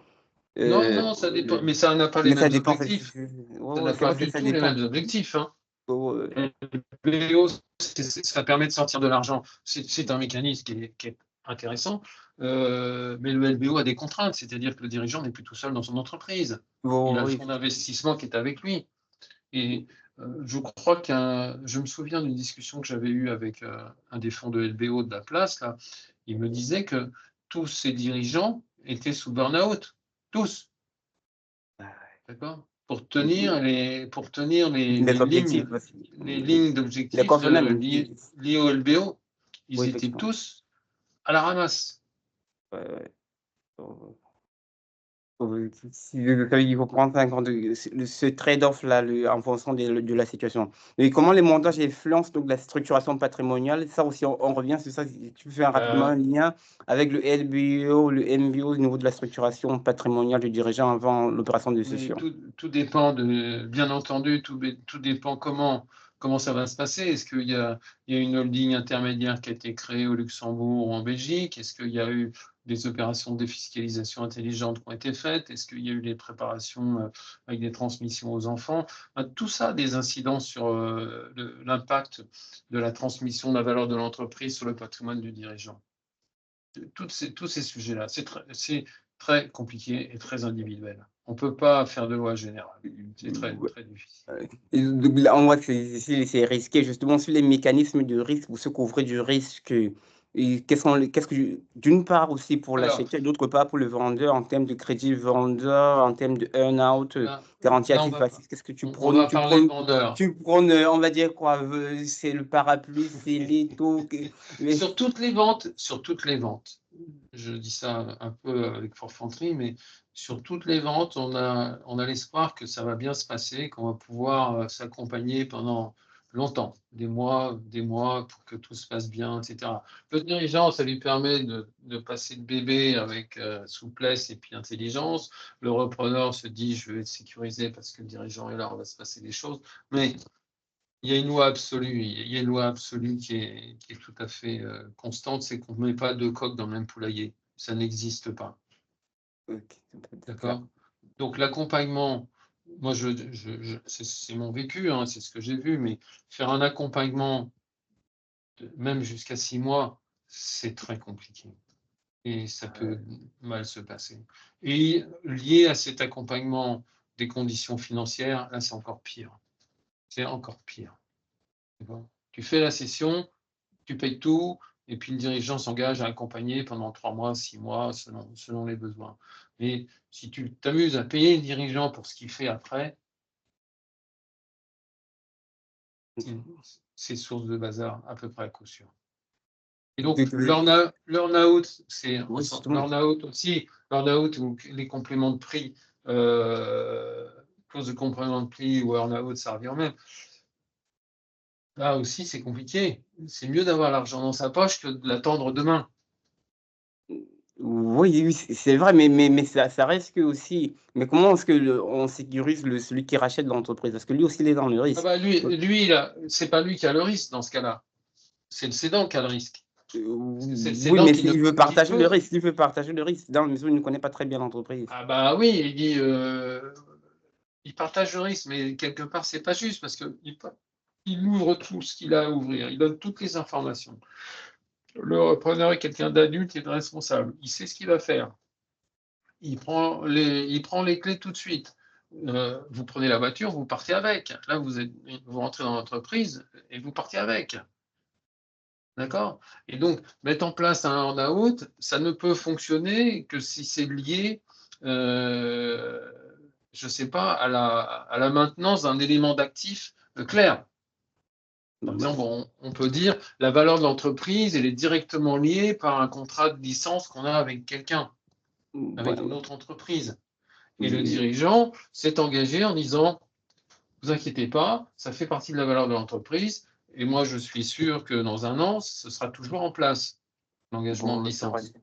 Non, euh, non, ça dépend, mais ça n'a pas les mais ça mêmes dépend, objectifs. ouais, Ça ouais, n'a c'est pas vrai que du ça tout les dépend. mêmes objectifs, hein. Ouais, ouais. Le BO, ça permet de sortir de l'argent. C'est un mécanisme qui est intéressant, mais le LBO a des contraintes, c'est-à-dire que le dirigeant n'est plus tout seul dans son entreprise. Il Ouais, a le ouais, fonds d'investissement qui est avec lui. Et je crois je me souviens d'une discussion que j'avais eue avec un des fonds de LBO de la place, là. Il me disait que tous ces dirigeants étaient sous burn-out. Tous, d'accord? Pour tenir les objectifs aussi. les lignes Les d'objectifs convenants. liées au LBO, Oui, ils étaient effectivement. tous à la ramasse. Ouais, ouais. Il faut prendre en compte ce trade-off-là en fonction de la situation. Et comment les montages influencent donc la structuration patrimoniale, ça aussi, on revient sur ça. Si tu fais rapidement Euh, un lien avec le LBO, le MBO au niveau de la structuration patrimoniale du dirigeant avant l'opération de Mais cession. tout dépend bien entendu, tout dépend comment ça va se passer. Est-ce il y a une holding intermédiaire qui a été créée au Luxembourg ou en Belgique? Est-ce qu'il y a eu des opérations de défiscalisation intelligente qui ont été faites? Est-ce qu'il y a eu des préparations avec des transmissions aux enfants? Tout ça a des incidences sur l'impact de la transmission de la valeur de l'entreprise sur le patrimoine du dirigeant. Tous ces sujets-là, c'est très compliqué et très individuel. On ne peut pas faire de loi générale. C'est très, très difficile. Et donc là, on voit que c'est risqué justement sur les mécanismes de risque ou se couvrir du risque. Et d'une part aussi pour Alors, l'acheteur, d'autre part pour le vendeur en termes de crédit vendeur, en termes de earn-out, là, garantie là, active passive, qu'est-ce que tu on prônes? va parler de vendeurs. Tu prônes, on va dire quoi, c'est le parapluie, c'est les taux. Mais, Sur toutes les ventes, je dis ça un peu avec forfanterie, mais sur toutes les ventes, on a l'espoir que ça va bien se passer, qu'on va pouvoir s'accompagner pendant longtemps, des mois, pour que tout se passe bien, etc. Le dirigeant, ça lui permet de passer le bébé avec souplesse et puis intelligence. Le repreneur se dit, je vais être sécurisé parce que le dirigeant est là, on va se passer des choses. Mais il y a une loi absolue, qui est tout à fait constante, c'est qu'on ne met pas deux coqs dans le même poulailler. Ça n'existe pas. ok, c'est clair. D'accord? Donc l'accompagnement, moi c'est mon vécu, hein, c'est ce que j'ai vu, mais faire un accompagnement, même jusqu'à 6 mois, c'est très compliqué. Et ça peut mal se passer. Et lié à cet accompagnement des conditions financières, là c'est encore pire. C'est encore pire. Tu fais la session, tu payes tout, et puis le dirigeant s'engage à accompagner pendant 3 mois, 6 mois, selon les besoins. Mais si tu t'amuses à payer le dirigeant pour ce qu'il fait après, c'est source de bazar à peu près à coup sûr. Et donc, l'earn-out, c'est Oui, justement. l'earn-out aussi, l'earn-out ou les compléments de prix, clause de complément de prix ou earn-out, ça revient au même. Là aussi, c'est compliqué. C'est mieux d'avoir l'argent dans sa poche que de l'attendre demain. Oui, oui, c'est vrai, mais ça reste que aussi. Mais comment est-ce que on sécurise celui qui rachète l'entreprise? Parce que lui aussi, il est dans le Ah risque. bah c'est pas lui qui a le risque dans ce cas-là. C'est le cédant qui a le risque. C'est le Oui, cédant mais qui s'il veut partager le peut. risque, il veut partager le risque dans la mesure où il ne connaît pas très bien l'entreprise. Ah bah oui, il partage le risque, mais quelque part, c'est pas juste parce qu'il ouvre tout ce qu'il a à ouvrir. Il donne toutes les informations. Le repreneur est quelqu'un d'adulte et de responsable. Il sait ce qu'il va faire. Il prend les clés tout de suite. Vous prenez la voiture, vous partez avec. Là, vous rentrez dans l'entreprise et vous partez avec. D'accord? Et donc, mettre en place un earn-out, ça ne peut fonctionner que si c'est lié, je ne sais pas, à la maintenance d'un élément d'actif clair. Par exemple, on peut dire la valeur de l'entreprise, elle est directement liée par un contrat de licence qu'on a avec quelqu'un, avec Voilà. une autre entreprise. Et le dirigeant s'est engagé en disant, vous inquiétez pas, ça fait partie de la valeur de l'entreprise, et moi je suis sûr que dans un an, ce sera toujours en place, l'engagement de licence.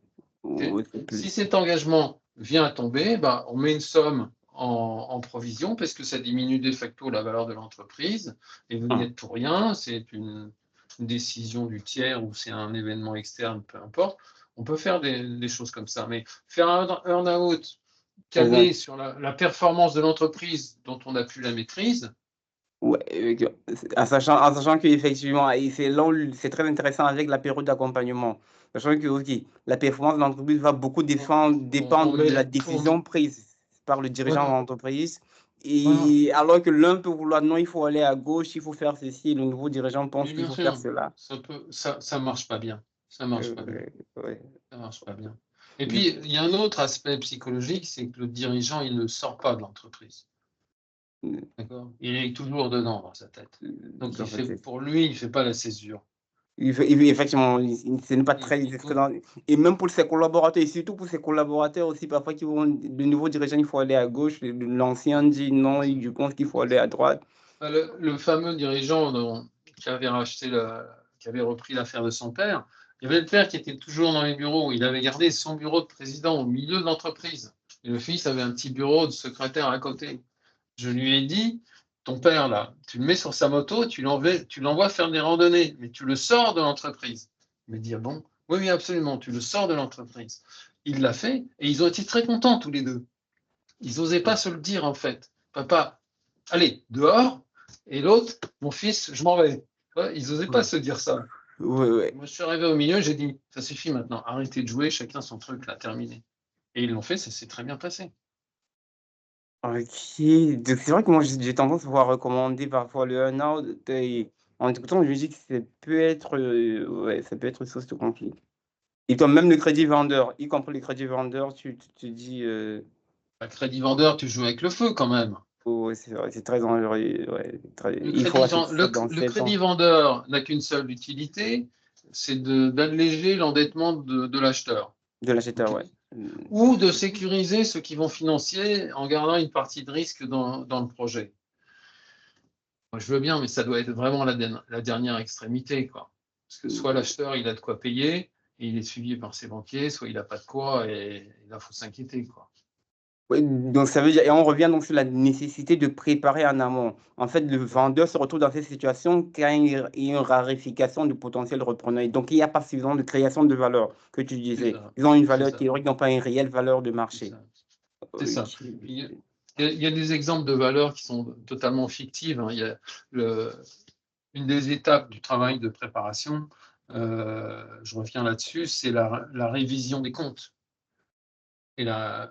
Si cet engagement vient à tomber, on met une somme en provision parce que ça diminue de facto la valeur de l'entreprise et vous n'y êtes pour rien, c'est une décision du tiers ou c'est un événement externe, peu importe. On peut faire des choses comme ça, mais faire un earn-out calé sur la performance de l'entreprise dont on n'a plus la maîtrise. Ouais, en sachant qu'effectivement, c'est très intéressant avec la période d'accompagnement. Sachant que aussi, la performance de l'entreprise va beaucoup dépendre de la décision prise par le dirigeant de l'entreprise. Et alors que l'un peut vouloir, non, il faut aller à gauche, il faut faire ceci, et le nouveau dirigeant pense qu'il faut faire cela. Ça marche pas bien. Ça marche pas bien. Ça marche pas bien. Et puis, il y a un autre aspect psychologique, c'est que le dirigeant, il ne sort pas de l'entreprise. D'accord. Il est toujours dedans dans sa tête. Donc, pour lui, il ne fait pas la césure. Effectivement, ce n'est pas très excellent. Et même pour ses collaborateurs, et surtout pour ses collaborateurs aussi, parfois, qui vont, le nouveau dirigeant, il faut aller à gauche, l'ancien dit non, je pense qu'il faut aller à droite. Le fameux dirigeant qui avait repris l'affaire de son père, il y avait le père qui était toujours dans les bureaux. Il avait gardé son bureau de président au milieu de l'entreprise. Et le fils avait un petit bureau de secrétaire à côté. Je lui ai dit, ton père, là, tu le mets sur sa moto, tu l'envoies faire des randonnées, mais tu le sors de l'entreprise. Il m'a dit, ah bon? Oui, absolument, tu le sors de l'entreprise. Il l'a fait, et ils ont été très contents, tous les deux. Ils n'osaient pas se le dire, en fait. Papa, allez, dehors, et l'autre, mon fils, je m'en vais. Ils n'osaient pas se dire ça. Moi, je suis arrivé au milieu, j'ai dit, ça suffit maintenant, arrêtez de jouer, chacun son truc, là, terminé. Et ils l'ont fait, ça s'est très bien passé. Ok, donc c'est vrai que moi j'ai tendance à voir recommander parfois le earn-out et en écoutant je me dis que ça peut être source de conflit. Et toi même le crédit vendeur, y compris le crédit vendeur, tu te dis Le crédit vendeur, tu joues avec le feu quand même. c'est vrai, c'est très dangereux. Le crédit vendeur n'a qu'une seule utilité, c'est d'alléger l'endettement de l'acheteur. De l'acheteur, okay. Ou de sécuriser ceux qui vont financer en gardant une partie de risque dans le projet. Moi, je veux bien, mais ça doit être vraiment la dernière extrémité, quoi. Parce que soit l'acheteur, il a de quoi payer, et il est suivi par ses banquiers, soit il n'a pas de quoi, et là, il faut s'inquiéter, quoi. Oui, donc ça veut dire, et on revient donc sur la nécessité de préparer en amont. En fait, le vendeur se retrouve dans cette situation quand il y a une raréfaction du potentiel repreneur. Donc, il n'y a pas suffisamment de création de valeur, que tu disais. Ils ont une valeur théorique, non pas une réelle valeur de marché. C'est ça. Il y a des exemples de valeurs qui sont totalement fictives. Hein. Il y a une des étapes du travail de préparation, je reviens là-dessus, c'est la révision des comptes et la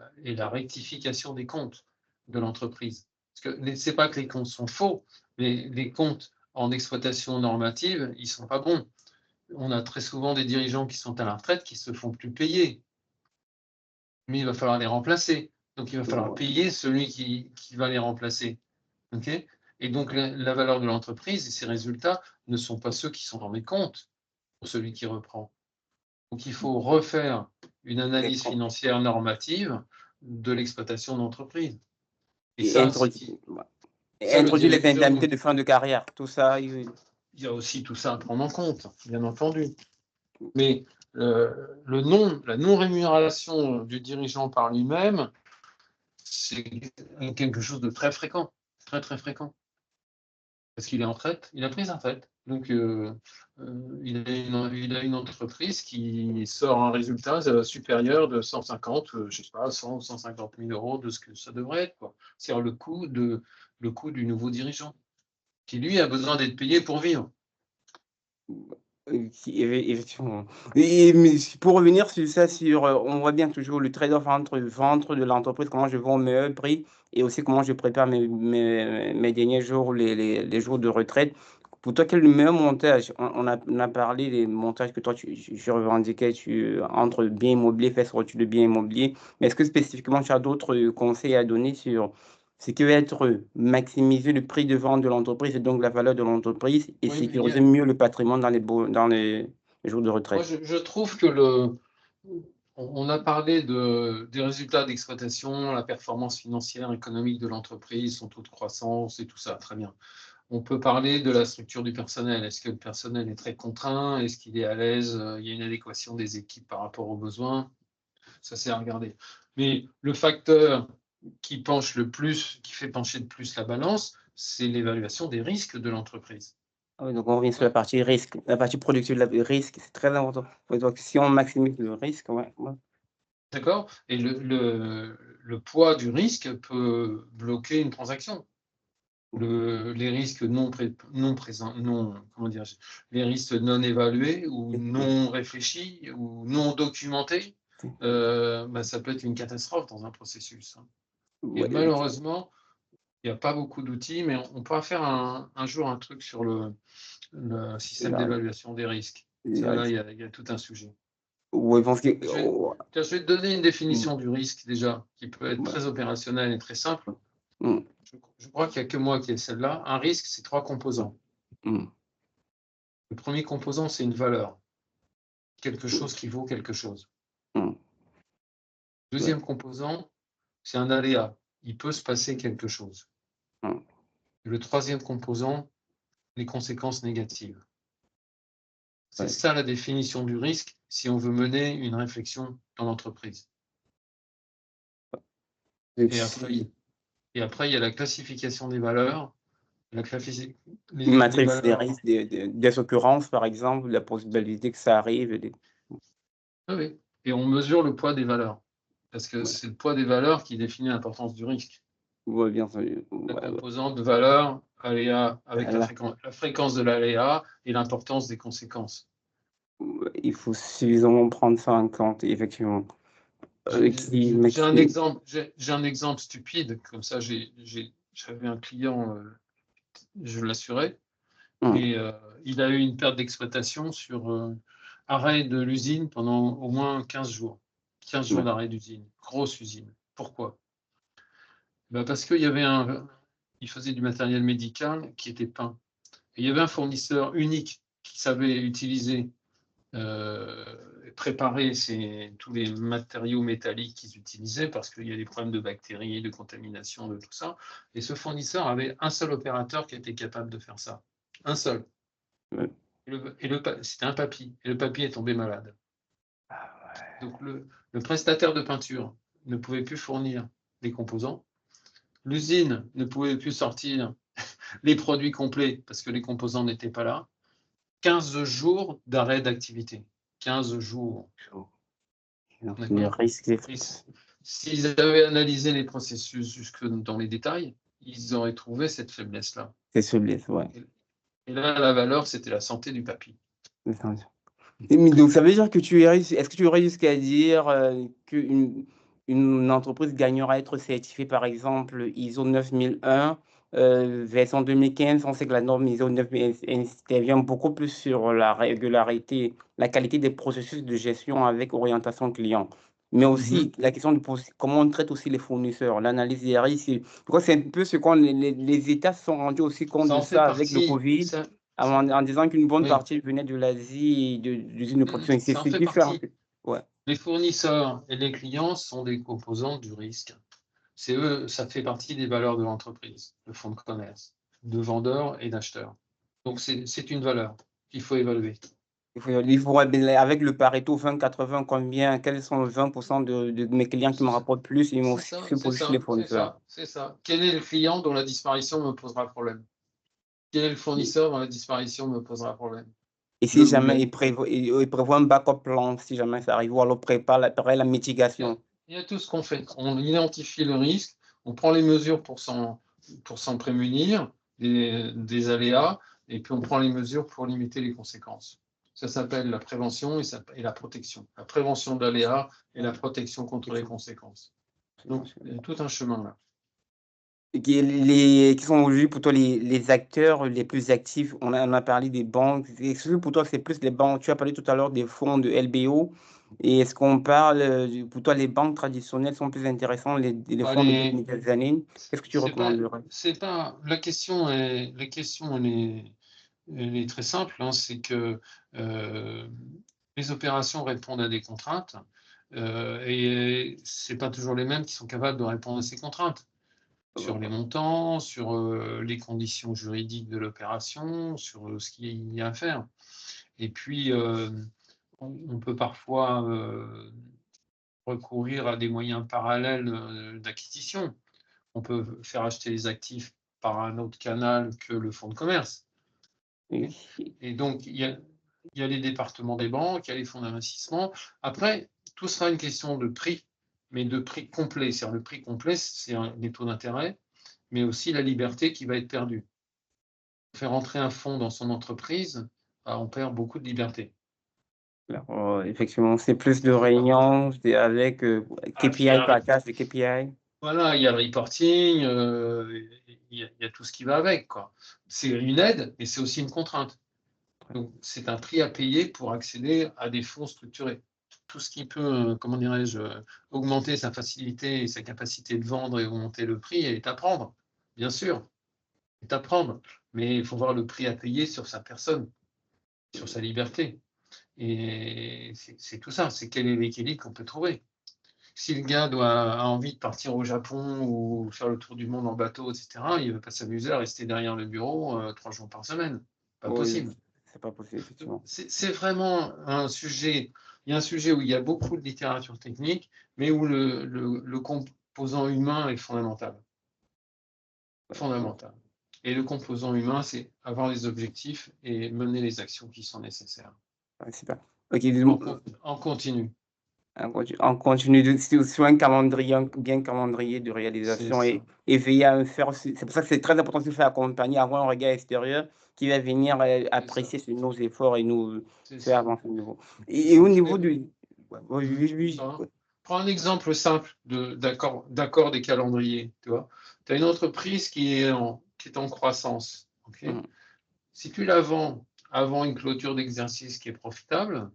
rectification des comptes de l'entreprise. Parce que ce n'est pas que les comptes sont faux, mais les comptes en exploitation normative, ils ne sont pas bons. On a très souvent des dirigeants qui sont à la retraite qui ne se font plus payer. Mais il va falloir les remplacer. Donc, il va falloir payer celui qui va les remplacer. Okay, et donc, la valeur de l'entreprise et ses résultats ne sont pas ceux qui sont dans mes comptes pour celui qui reprend. Donc, il faut refaire une analyse financière normative de l'exploitation d'entreprise. Et ça, introduire les indemnités de fin de carrière, tout ça. Il y a aussi tout ça à prendre en compte, bien entendu. Mais la non-rémunération du dirigeant par lui-même, c'est quelque chose de très fréquent, très très fréquent. Parce qu'il est en retraite, il a pris sa retraite. Donc, il a une entreprise qui sort un résultat supérieur de 150, je sais pas, 100 ou 150 000 euros de ce que ça devrait être, quoi. C'est-à-dire le coût du nouveau dirigeant, qui lui a besoin d'être payé pour vivre. Effectivement. Mais pour revenir sur ça, on voit bien toujours le trade-off entre vendre de l'entreprise, comment je vends au meilleur prix, et aussi comment je prépare mes derniers jours, les jours de retraite. Pour toi, quel est le meilleur montage? On a parlé des montages que toi, tu revendiquais entre bien immobilier, faire sortir de bien immobilier. Mais est-ce que spécifiquement, tu as d'autres conseils à donner sur ce qui va être maximiser le prix de vente de l'entreprise et donc la valeur de l'entreprise et sécuriser mieux le patrimoine dans les jours de retraite? Moi, je trouve que On a parlé des résultats d'exploitation, la performance financière, économique de l'entreprise, son taux de croissance et tout ça, très bien. On peut parler de la structure du personnel. Est-ce que le personnel est très contraint? Est-ce qu'il est à l'aise? Il y a une adéquation des équipes par rapport aux besoins? Ça, c'est à regarder. Mais le facteur qui penche le plus, qui fait pencher le plus la balance, c'est l'évaluation des risques de l'entreprise. Ah oui, donc on revient sur la partie risque, la partie productive, le risque, c'est très important. Ouais, donc si on maximise le risque, ouais, ouais. D'accord? Et le poids du risque peut bloquer une transaction. Les risques non présents, comment dire, les risques non évalués ou non réfléchis ou non documentés, bah, ça peut être une catastrophe dans un processus, hein. Et Ouais, malheureusement, il n'y a pas beaucoup d'outils, mais on pourra faire un jour un truc sur le système d'évaluation des risques. Ça, là, il y a tout un sujet. ouais, parce que, Je vais, tiens, je vais te donner une définition mm, du risque déjà, qui peut être ouais, très opérationnelle et très simple. mm, Je crois qu'il n'y a que moi qui ai celle-là. Un risque, c'est 3 composants. mm, Le premier composant, c'est une valeur, quelque chose qui vaut quelque chose. mm, ouais, Deuxième composant, c'est un aléa, il peut se passer quelque chose. mm, Et le troisième composant, les conséquences négatives. C'est ouais. ça la définition du risque si on veut mener une réflexion dans l'entreprise. Et Et après, puis, il y a la classification des valeurs. une Les matrice des valeurs. risques, des occurrences, par exemple, la possibilité que ça arrive. Ah oui. Et on mesure le poids des valeurs. Parce que Ouais, c'est le poids des valeurs qui définit l'importance du risque. ouais, bien sûr. La Ouais, ouais. composante de valeur, aléa, avec Là, la fréquence de l'aléa et l'importance des conséquences. ouais, il faut suffisamment prendre ça en compte, effectivement. J'ai un exemple, j'ai un exemple stupide, comme ça j'avais un client, je l'assurais, Hum, et il a eu une perte d'exploitation sur arrêt de l'usine pendant au moins 15 jours. 15 jours ouais, d'arrêt d'usine, grosse usine. Pourquoi? Ben parce il faisait du matériel médical qui était peint. Et il y avait un fournisseur unique qui savait utiliser, préparer tous les matériaux métalliques qu'ils utilisaient parce qu'il y a des problèmes de bactéries, de contamination, de tout ça. Et ce fournisseur avait un seul opérateur qui était capable de faire ça. Un seul. ouais. C'était un papy. Et le papy est tombé malade. Ah Donc le prestataire de peinture ne pouvait plus fournir les composants. L'usine ne pouvait plus sortir les produits complets parce que les composants n'étaient pas là. 15 jours d'arrêt d'activité. 15 jours. ouais. Donc, le D'accord? risque, Et s'ils avaient analysé les processus jusque dans les détails, ils auraient trouvé cette faiblesse-là. c'est celui, ouais. Et là, la valeur, c'était la santé du papy. Mais donc, ça veut dire que est-ce que tu aurais jusqu'à dire qu'une une entreprise gagnera à être certifiée, par exemple, ISO 9001, version 2015? On sait que la norme ISO 9000 intervient beaucoup plus sur la régularité, la qualité des processus de gestion avec orientation client. Mais aussi Mhm. la question de comment on traite aussi les fournisseurs, l'analyse des risques. Je crois que c'est un peu ce qu'on les États se sont rendus aussi compte Ça de en fait ça avec le partie. Covid en disant qu'une bonne Oui, partie venait de l'Asie et d'usines de production. Et c'est ça en ce fait qui fait partie. ouais, Les fournisseurs et les clients sont des composants du risque. C'est eux, ça fait partie des valeurs de l'entreprise, le fonds de commerce, de vendeurs et d'acheteurs. Donc c'est une valeur qu'il faut évaluer. il faut avec le Pareto 20-80, quels sont les 20% de mes clients qui me rapportent plus, ils m'ont C'est aussi ça, fait c'est positionner les ça, c'est fournisseurs. ça, c'est ça. Quel est le client dont la disparition me posera problème? Quel est le fournisseur dont la disparition me posera problème? Et Le si jamais boulet. il prévoit un backup plan, si jamais ça arrive, ou alors prépare la Il y a, mitigation. il y a tout ce qu'on fait. On identifie le risque, on prend les mesures pour s'en prémunir des aléas, et puis on prend les mesures pour limiter les conséquences. Ça s'appelle la prévention et la protection. La prévention de l'aléa et la protection contre les conséquences. Donc, il y a tout un chemin là. Qui sont aujourd'hui pour toi les acteurs les plus actifs? On a parlé des banques. Est-ce que pour toi, c'est plus les banques? Tu as parlé tout à l'heure des fonds de LBO. Et est-ce qu'on parle, pour toi, les banques traditionnelles sont plus intéressantes, les fonds de dette Allez, médianisés? Qu'est-ce que tu recommanderais? c'est pas, la question, elle est très simple, hein, c'est que euh, les opérations répondent à des contraintes. Et ce n'est pas toujours les mêmes qui sont capables de répondre à ces contraintes sur les montants, sur les conditions juridiques de l'opération, sur ce qu'il y a à faire. Et puis, on peut parfois recourir à des moyens parallèles d'acquisition. On peut faire acheter les actifs par un autre canal que le fonds de commerce. Et donc, il y a les départements des banques, il y a les fonds d'investissement. Après, tout sera une question de prix, mais de prix complet. C'est-à-dire, le prix complet, c'est les taux d'intérêt, mais aussi la liberté qui va être perdue. Faire entrer un fonds dans son entreprise, on perd beaucoup de liberté. Alors, effectivement, c'est plus de réunions avec KPI par tâche, de KPI. Voilà, il y a le reporting, il y a tout ce qui va avec, quoi. C'est une aide, mais c'est aussi une contrainte. Donc, c'est un prix à payer pour accéder à des fonds structurés. Tout ce qui peut, comment dirais-je, augmenter sa facilité et sa capacité de vendre et augmenter le prix est à prendre, bien sûr, est à prendre. Mais il faut voir le prix à payer sur sa personne, sur sa liberté. Et c'est tout ça, c'est quel est l'équilibre qu'on peut trouver. Si le gars a envie de partir au Japon ou faire le tour du monde en bateau, etc., il ne veut pas s'amuser à rester derrière le bureau 3 jours par semaine. Pas possible. C'est pas possible, effectivement. C'est vraiment un sujet. Il y a un sujet où il y a beaucoup de littérature technique, mais où le composant humain est fondamental. Fondamental. Et le composant humain, c'est avoir les objectifs et mener les actions qui sont nécessaires. Super. Ok, en continu. On continue sur un calendrier, bien calendrier de réalisation et veiller à faire. C'est pour ça que c'est très important de se faire accompagner, avoir un regard extérieur qui va venir apprécier nos efforts et nous faire avancer au niveau. Et au niveau du. Prends un exemple simple d'accord des calendriers. Tu vois, tu as une entreprise qui est en croissance. Okay, si tu la vends avant une clôture d'exercice qui est profitable,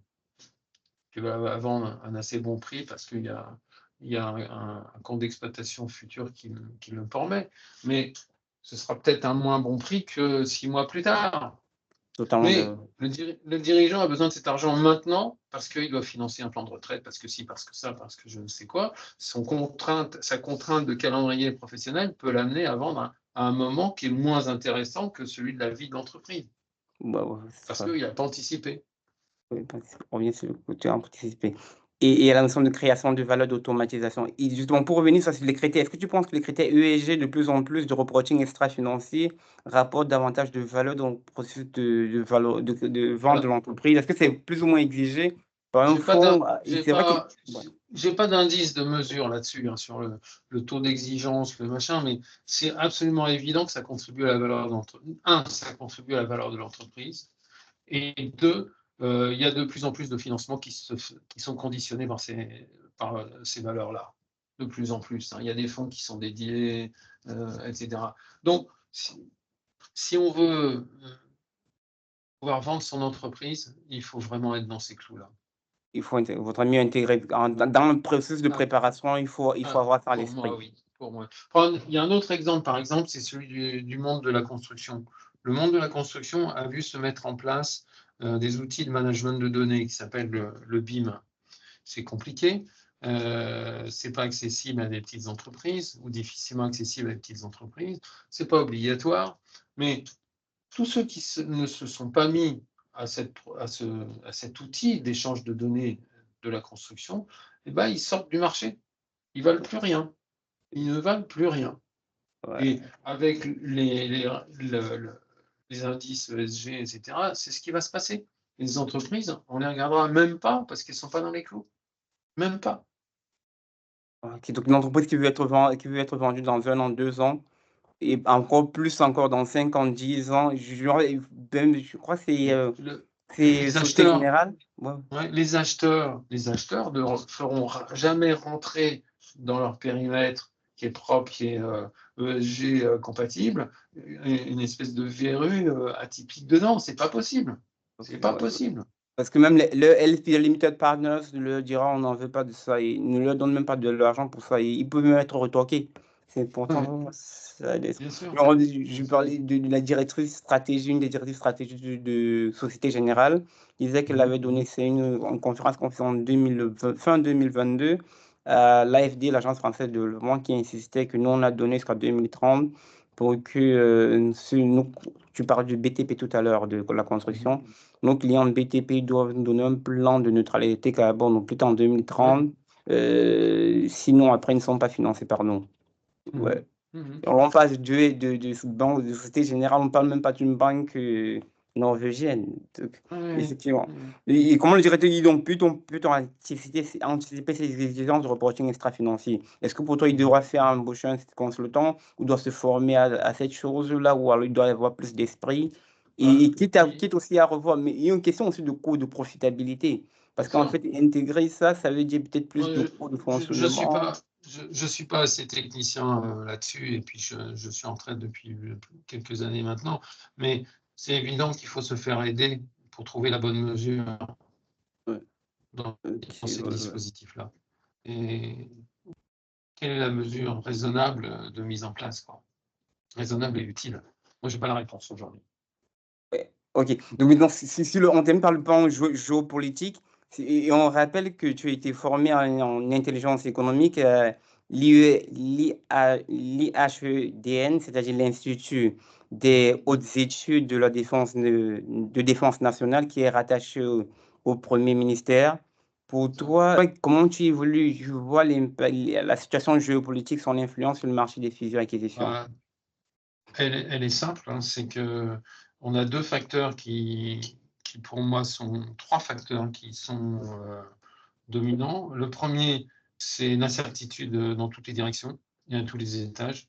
tu vas vendre un assez bon prix parce qu'il y a un compte d'exploitation futur qui le permet, mais ce sera peut-être un moins bon prix que 6 mois plus tard. Mais le dirigeant a besoin de cet argent maintenant parce qu'il doit financer un plan de retraite, parce que parce que ça, parce que je ne sais quoi. Sa contrainte de calendrier professionnel peut l'amener à vendre à un moment qui est moins intéressant que celui de la vie de l'entreprise. Parce qu'il n'a pas anticipé. Oui, on vient sur le côté anticipé. Et la notion de création de valeur d'automatisation. Et justement, pour revenir sur les critères, est-ce que tu penses que les critères ESG, de plus en plus de reporting extra-financier, rapportent davantage de valeur dans le processus de vente de l'entreprise? Est-ce que c'est plus ou moins exigé par un fonds? J'ai pas d'indice de mesure là-dessus, sur le taux d'exigence, le machin, mais c'est absolument évident que ça contribue à la valeur de l'entreprise. Ça contribue à la valeur de l'entreprise. Et deux, il y a de plus en plus de financements qui sont conditionnés par ces valeurs-là. De plus en plus. Il y a des fonds qui sont dédiés, etc. Donc, si on veut pouvoir vendre son entreprise, il faut vraiment être dans ces clous-là. Il vaudrait mieux intégrer dans le processus de préparation, il faut avoir ça à l'esprit. Oui, pour moi. Il y a un autre exemple, par exemple, c'est celui du monde de la construction. Le monde de la construction a vu se mettre en place des outils de management de données qui s'appellent le BIM. C'est compliqué, c'est pas accessible à des petites entreprises ou difficilement accessible à des petites entreprises. C'est pas obligatoire, mais tous ceux qui ne se sont pas mis à cet outil d'échange de données de la construction, ils sortent du marché. Ils ne valent plus rien. Ils ne valent plus rien. Ouais. Et avec les indices ESG, etc., c'est ce qui va se passer. Les entreprises, on ne les regardera même pas parce qu'elles ne sont pas dans les clous. Même pas. Donc, une entreprise qui veut être vendue dans 1 an, 2 ans, et encore plus encore dans 5 ans, 10 ans, je crois que c'est Société Générale. Ouais, les acheteurs ne feront jamais rentrer dans leur périmètre qui est propre, qui est ESG compatible, une espèce de verrue atypique dedans. C'est pas possible. C'est pas possible. Parce que même le LP Limited Partners le dira, on n'en veut pas de ça. Ils ne leur donnent même pas de l'argent pour ça. Ils peuvent même être retoqués. C'est Ouais, important. Ça, bien sûr, je bien sûr. parlais de la directrice stratégie, une des directrices stratégiques de Société Générale, disait qu'elle Mhm. avait donné, c'est une conférence qu'on fait en 2020, fin 2022, à l'AFD, l'Agence française de développement, qui insistait que nous, on a donné jusqu'à 2030 pour que, tu parles du BTP tout à l'heure, de la Mhm. construction, nos clients BTP doivent nous donner un plan de neutralité carbone au plus tard en Ouais. 2030, sinon après ils ne sont pas financés par nous. Mhm. Ouais. Mhm. On passe de banque de Société Générale, on ne parle même pas d'une banque norvégienne. Donc, Ouais, effectivement. ouais. Et comment le dirais-tu, donc, plutôt anticiper ces exigences de reporting extra-financier? Est-ce que pour toi, il Mhm. devra faire embaucher un consultant ou doit se former à cette chose-là ou alors il doit avoir plus d'esprit? Et Ah, quitte aussi à revoir, mais il y a une question aussi de coût de profitabilité. bien Parce qu'en sûr. fait, intégrer ça, ça veut dire peut-être plus Moi, de coûts de je suis fonctionnement. pas, je suis pas assez technicien là-dessus, et puis je suis en retraite depuis quelques années maintenant, mais c'est évident qu'il faut se faire aider pour trouver la bonne mesure Ouais. dans, Ok, dans ces ouais, ouais. dispositifs-là. Et quelle est la mesure raisonnable de mise en place, quoi? Raisonnable et utile. Moi, j'ai pas la réponse aujourd'hui. Ouais, OK. Donc maintenant, si on termine par le pan géopolitique, et on rappelle que tu as été formé en intelligence économique à l'IHEDN, c'est-à-dire l'Institut Mhm. des hautes études de la défense, de défense nationale, qui est rattaché au Premier ministère. Pour Ça. toi, comment tu évolues? Je vois la situation géopolitique, son influence sur le marché des fusions-acquisitions. Bah, elle est simple, hein, c'est que on a deux facteurs qui pour moi sont trois facteurs qui sont dominants. Le premier, c'est l'incertitude dans toutes les directions et à tous les étages.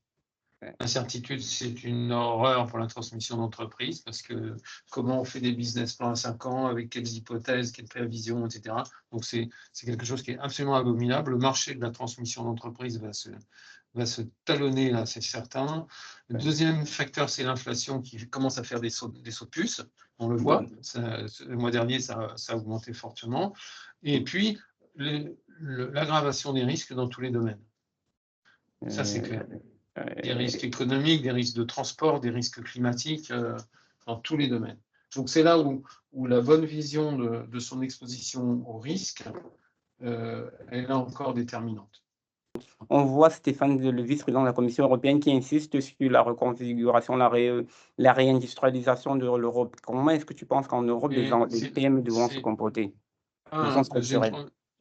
L'incertitude, c'est une horreur pour la transmission d'entreprise parce que comment on fait des business plans à 5 ans, avec quelles hypothèses, quelles prévisions, etc. Donc c'est quelque chose qui est absolument abominable. Le marché de la transmission d'entreprise va se talonner, là, c'est certain. Le deuxième facteur, c'est l'inflation qui commence à faire des sauts de puce. On le voit. Le mois dernier, ça a augmenté fortement. Et puis, l'aggravation des risques dans tous les domaines. Ça, c'est Euh, clair. Des risques euh, économiques, des risques de transport, des risques climatiques, dans tous les domaines. Donc c'est là où la bonne vision de son exposition au risque, elle est là encore déterminante. On voit Stéphane, le vice-président de la Commission européenne, qui insiste sur la reconfiguration, la réindustrialisation de l'Europe. Comment est-ce que tu penses qu'en Europe, Et les PME devront se c'est comporter de façon un, structurelle?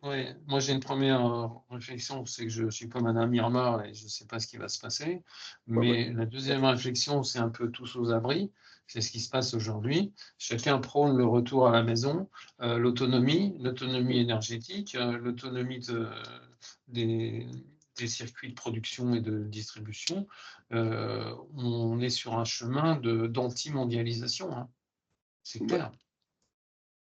ouais, moi j'ai une première réflexion, c'est que je suis pas Madame Irma et je ne sais pas ce qui va se passer. Ouais, ouais. Mais la deuxième réflexion, c'est un peu tous aux abris. C'est ce qui se passe aujourd'hui. Chacun prône le retour à la maison, l'autonomie énergétique, l'autonomie des, des circuits de production et de distribution. On est sur un chemin d'anti-mondialisation, hein. C'est Ouais. clair.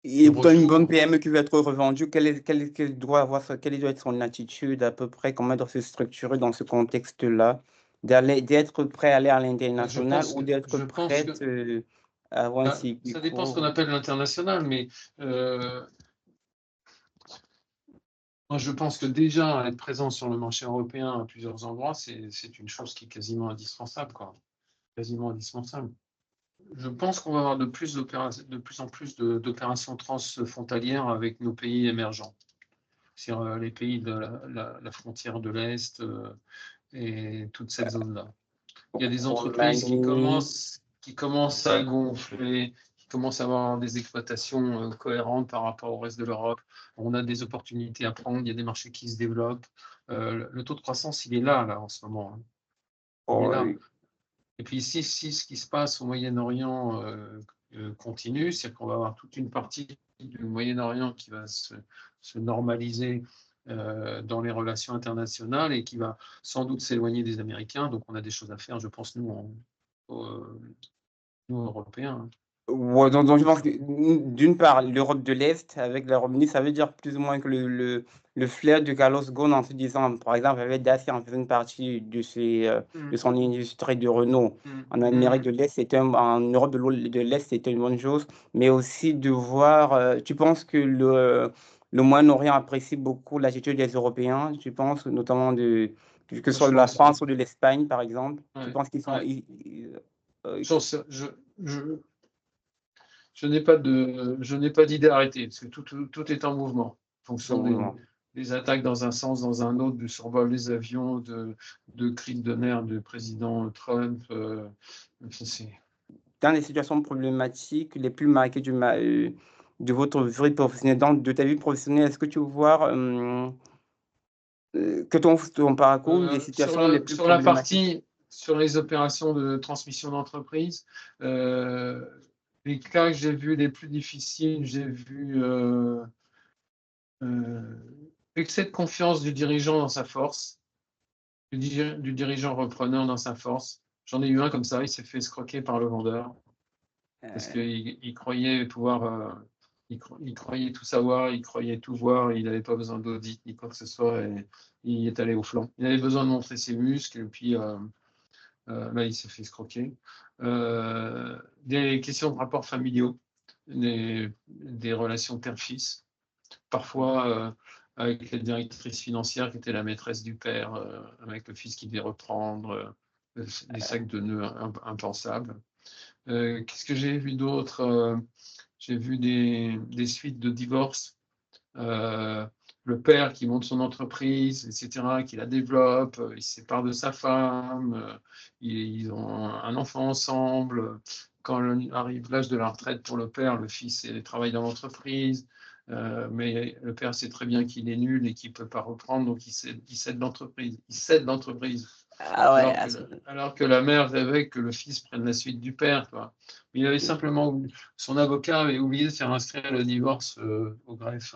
Et Le pourtant, une bonne retour, PME qui veut être revendue, quelle doit avoir, quelle doit être son attitude à peu près, comment elle doit se structurer dans ce contexte-là, d'être prêt à aller à je l'international pense ou que, d'être je pense prête que à avoir un bah, cycle ça dépend ce qu'on court. appelle l'international, mais euh, moi je pense que déjà être présent sur le marché européen à plusieurs endroits, c'est une chose qui est quasiment indispensable, quoi. Quasiment indispensable. Je pense qu'on va avoir de plus en plus d'opérations transfrontalières avec nos pays émergents, sur les pays de la frontière de l'Est et toute cette zone-là. Il y a des entreprises Roumanie, qui commencent à gonfler, qui commencent à avoir des exploitations cohérentes par rapport au reste de l'Europe. On a des opportunités à prendre, il y a des marchés qui se développent. Le taux de croissance, il est là en ce moment, hein. Il est là. oh, Et puis si ce qui se passe au Moyen-Orient continue, c'est qu'on va avoir toute une partie du Moyen-Orient qui va se normaliser dans les relations internationales et qui va sans doute s'éloigner des Américains. Donc on a des choses à faire, je pense, euh, nous Européens, hein. ouais, donc je pense que d'une part, l'Europe de l'Est avec la Roumanie, ça veut dire plus ou moins que le flair de Carlos Ghosn en se disant, par exemple, avec Dacia en faisant une partie de Mm, son industrie de Renault mm, en Amérique mm. de l'Est, en Europe de l'Est, c'était une bonne chose, mais aussi de voir, tu penses que le Moyen-Orient apprécie beaucoup l'attitude des Européens, tu penses notamment de que ce soit de la France ou de l'Espagne, par exemple? Ouais, Tu penses qu'ils sont... ouais. Je n'ai pas d'idée arrêtée, parce que tout est en mouvement, en fonction des attaques dans un sens, dans un autre, du survol des avions, de cris de nerfs du président Trump. Dans les situations problématiques les plus marquées de votre vie professionnelle, de ta vie professionnelle, est-ce que tu vois que ton parcours, les situations les plus problématiques? Sur les opérations de transmission d'entreprise, les cas que j'ai vus les plus difficiles, j'ai vu excès de confiance du dirigeant dans sa force, du dirigeant repreneur dans sa force. J'en ai eu un comme ça, il s'est fait escroquer par le vendeur parce qu'il croyait pouvoir, il croyait tout savoir, il croyait tout voir, il n'avait pas besoin d'audit ni quoi que ce soit, et il est allé au flanc. Il avait besoin de montrer ses muscles, et puis là, il s'est fait escroquer. Des questions de rapports familiaux, des relations père-fils, parfois avec la directrice financière qui était la maîtresse du père, avec le fils qui devait reprendre, des sacs de nœuds impensables. Qu'est-ce que j'ai vu d'autre? J'ai vu des suites de divorce. Le père qui monte son entreprise, etc., qui la développe, il se sépare de sa femme, ils ont un enfant ensemble. Quand arrive l'âge de la retraite pour le père, le fils travaille dans l'entreprise, mais le père sait très bien qu'il est nul et qu'il ne peut pas reprendre, donc il cède l'entreprise. Il cède l'entreprise. Ah ouais, alors que la mère rêvait que le fils prenne la suite du père. Quoi. Il avait simplement, son avocat avait oublié de faire inscrire le divorce au greffe.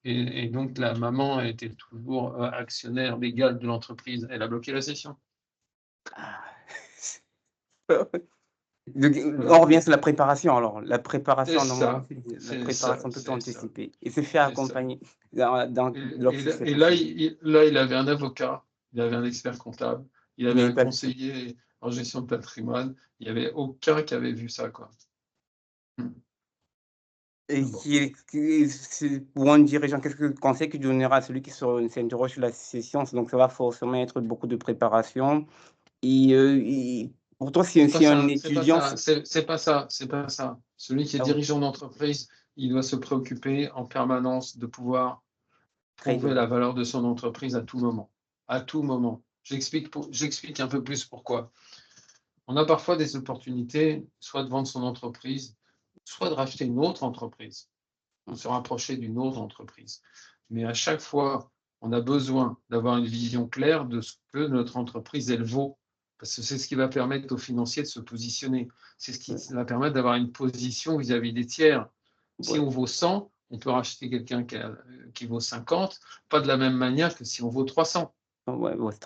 Et donc la maman était toujours actionnaire légal de l'entreprise. Elle a bloqué la session. On revient sur la préparation, alors. La préparation, la préparation tout anticipée. Et se faire accompagner dans et là, il avait un avocat, il avait un expert comptable, il avait un conseiller en gestion de patrimoine. Il n'y avait aucun qui avait vu ça, quoi. Et pour un dirigeant, qu'est-ce que le conseil que tu donneras à celui qui s'interroge sur la session? Donc, ça va forcément être beaucoup de préparation. Et pour toi, si un étudiant... C'est pas ça. Celui qui est dirigeant d'entreprise, il doit se préoccuper en permanence de pouvoir prouver la valeur de son entreprise à tout moment. À tout moment. J'explique un peu plus pourquoi. On a parfois des opportunités, soit de vendre son entreprise, soit de racheter une autre entreprise, de se rapprocher d'une autre entreprise. Mais à chaque fois, on a besoin d'avoir une vision claire de ce que notre entreprise, elle vaut. Parce que c'est ce qui va permettre aux financiers de se positionner. C'est ce qui va permettre d'avoir une position vis-à-vis des tiers. Si on vaut 100, on peut racheter quelqu'un qui vaut 50, pas de la même manière que si on vaut 300.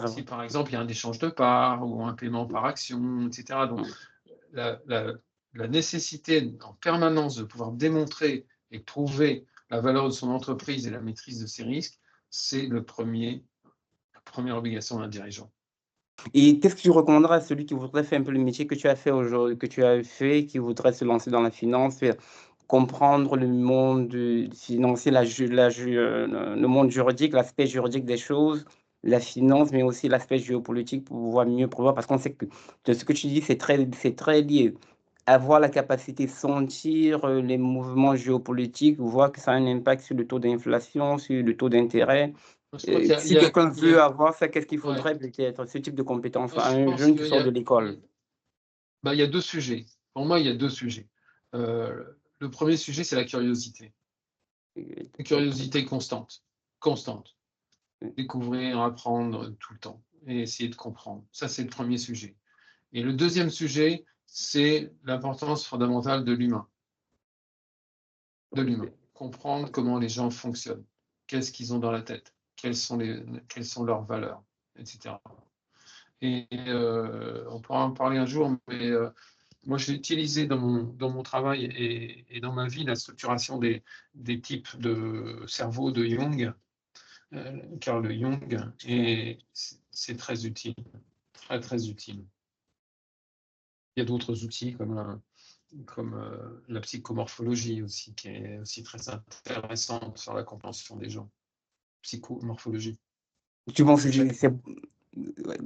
Si par exemple, il y a un échange de parts ou un paiement par action, etc. Donc, la nécessité en permanence de pouvoir démontrer et prouver la valeur de son entreprise et la maîtrise de ses risques, c'est la première obligation d'un dirigeant. Et qu'est-ce que tu recommanderais à celui qui voudrait faire un peu le métier que tu as fait aujourd'hui, qui voudrait se lancer dans la finance, comprendre le monde financier, le monde juridique, l'aspect juridique des choses, la finance, mais aussi l'aspect géopolitique pour pouvoir mieux prévoir, parce qu'on sait que de ce que tu dis, c'est très lié. Avoir la capacité de sentir les mouvements géopolitiques, voir que ça a un impact sur le taux d'inflation, sur le taux d'intérêt. Si quelqu'un veut avoir ça, qu'est-ce qu'il faudrait peut-être, ce type de compétences à un jeune qui sort de l'école? Il y a deux sujets. Pour moi, il y a deux sujets. Le premier sujet, c'est la curiosité. Une curiosité constante. Découvrir, apprendre tout le temps et essayer de comprendre. Ça, c'est le premier sujet. Et le deuxième sujet, c'est l'importance fondamentale de l'humain. Comprendre comment les gens fonctionnent, qu'est-ce qu'ils ont dans la tête, quelles sont leurs valeurs, etc. Et on pourra en parler un jour, mais moi, j'ai utilisé dans mon travail et dans ma vie la structuration des types de cerveau de Jung, Carl Jung, et c'est très utile, très, très utile. Il y a d'autres outils comme la psychomorphologie aussi, qui est aussi très intéressante sur la compréhension des gens. Psychomorphologie. Tu penses que Ouais,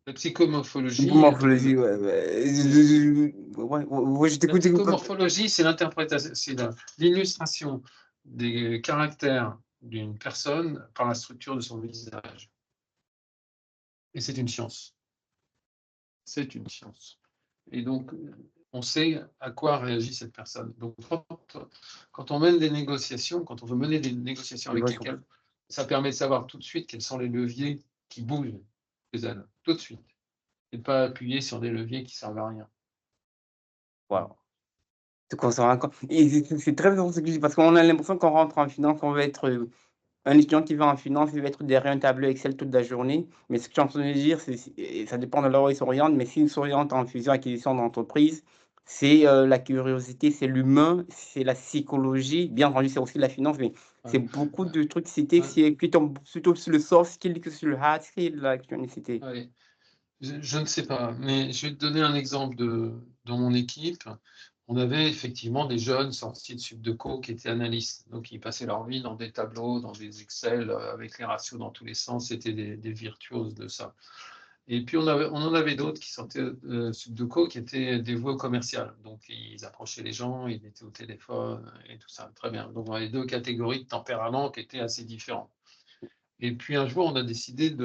La psychomorphologie, morphologie, ouais, ouais. Je la t'écoute. psychomorphologie, c'est l'interprétation, c'est l'illustration des caractères d'une personne par la structure de son visage. Et c'est une science. C'est une science. Et donc, on sait à quoi réagit cette personne. Donc, quand on mène des négociations, quand on veut mener des négociations avec quelqu'un, ça permet de savoir tout de suite quels sont les leviers qui bougent chez elle, tout de suite. Et de ne pas appuyer sur des leviers qui ne servent à rien. Wow. Et c'est très important ce que je dis, parce qu'on a l'impression qu'on rentre en finance, on va être un étudiant qui va en finance, il va être derrière un tableau Excel toute la journée. Mais ce que je suis en train de dire, ça dépend de là où il s'oriente, mais s'il s'oriente en fusion-acquisition d'entreprise, c'est la curiosité, c'est l'humain, c'est la psychologie. Bien entendu, c'est aussi la finance, mais c'est beaucoup de trucs cités qui tombent plutôt sur le soft skill que sur le hard skill, là, que tu as cité. Je ne sais pas, mais je vais te donner un exemple dans mon équipe. On avait effectivement des jeunes sortis de Subdeco qui étaient analystes. Donc, ils passaient leur vie dans des tableaux, dans des Excel, avec les ratios dans tous les sens. C'était des virtuoses de ça. Et puis, on en avait d'autres qui sortaient de Subdeco qui étaient dévoués au commercial. Donc, ils approchaient les gens, ils étaient au téléphone et tout ça. Très bien. Donc, on avait deux catégories de tempérament qui étaient assez différents. Et puis, un jour, on a décidé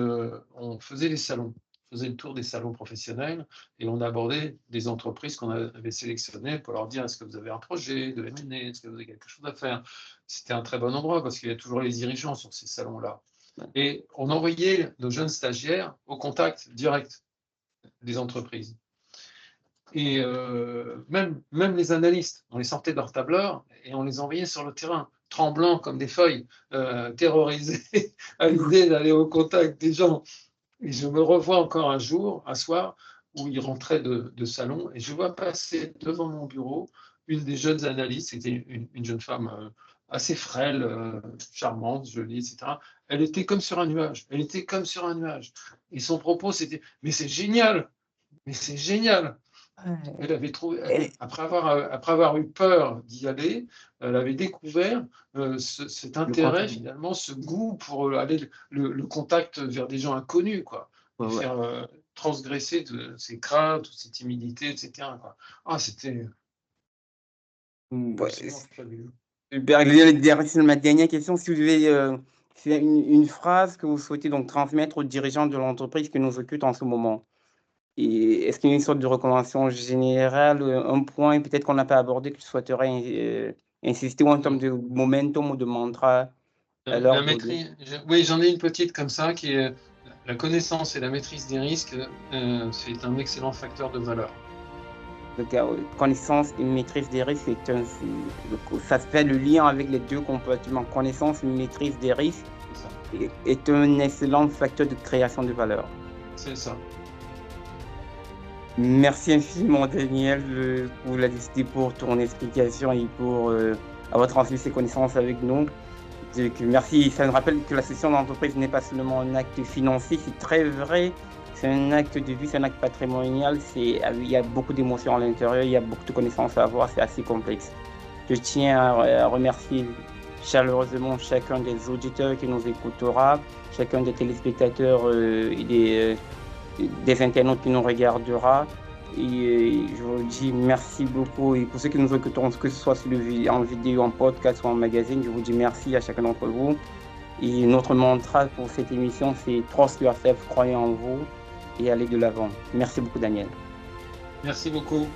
on faisait les salons. On faisait le tour des salons professionnels et on abordait des entreprises qu'on avait sélectionnées pour leur dire est-ce que vous avez un projet de M&A, est-ce que vous avez quelque chose à faire. C'était un très bon endroit parce qu'il y a toujours les dirigeants sur ces salons-là. Et on envoyait nos jeunes stagiaires au contact direct des entreprises. Et même les analystes, on les sortait de leur tableur et on les envoyait sur le terrain, tremblants comme des feuilles, terrorisés à l'idée d'aller au contact des gens. Et je me revois encore un soir, où il rentrait de salon, et je vois passer devant mon bureau une des jeunes analystes, c'était une jeune femme assez frêle, charmante, jolie, etc. Elle était comme sur un nuage, elle était comme sur un nuage. Et son propos, c'était « mais c'est génial, mais c'est génial !» Elle avait trouvé, après avoir eu peur d'y aller, elle avait découvert cet intérêt, finalement, ce goût pour aller le contact vers des gens inconnus, quoi, et faire transgresser ses craintes, ses timidités, etc. Quoi. Ah, c'était fabuleux. Super. C'est ma dernière question. Si vous devez faire une phrase que vous souhaitez donc transmettre aux dirigeants de l'entreprise qui nous occupe en ce moment. Et est-ce qu'il y a une sorte de recommandation générale, un point peut-être qu'on n'a pas abordé que tu souhaiterais insister ou en termes de momentum ou de mantra à La maîtrise, oui, j'en ai une petite comme ça qui est la connaissance et la maîtrise des risques, c'est un excellent facteur de valeur. Donc, connaissance et maîtrise des risques, ça fait le lien avec les deux comportements. Connaissance et maîtrise des risques est un excellent facteur de création de valeur. C'est ça. Merci infiniment, Daniel, pour ton explication et pour avoir transmis ces connaissances avec nous. Donc, merci. Ça nous rappelle que la cession d'entreprise n'est pas seulement un acte financier, c'est très vrai. C'est un acte de vie, c'est un acte patrimonial. Il y a beaucoup d'émotions à l'intérieur, il y a beaucoup de connaissances à avoir, c'est assez complexe. Je tiens à remercier chaleureusement chacun des auditeurs qui nous écoutera, chacun des téléspectateurs et des internautes qui nous regardera. Et je vous dis merci beaucoup. Et pour ceux qui nous écouteront, que ce soit en vidéo, en podcast ou en magazine, je vous dis merci à chacun d'entre vous. Et notre mantra pour cette émission, c'est « Trust yourself, croyez en vous et allez de l'avant ». Merci beaucoup, Daniel. Merci beaucoup.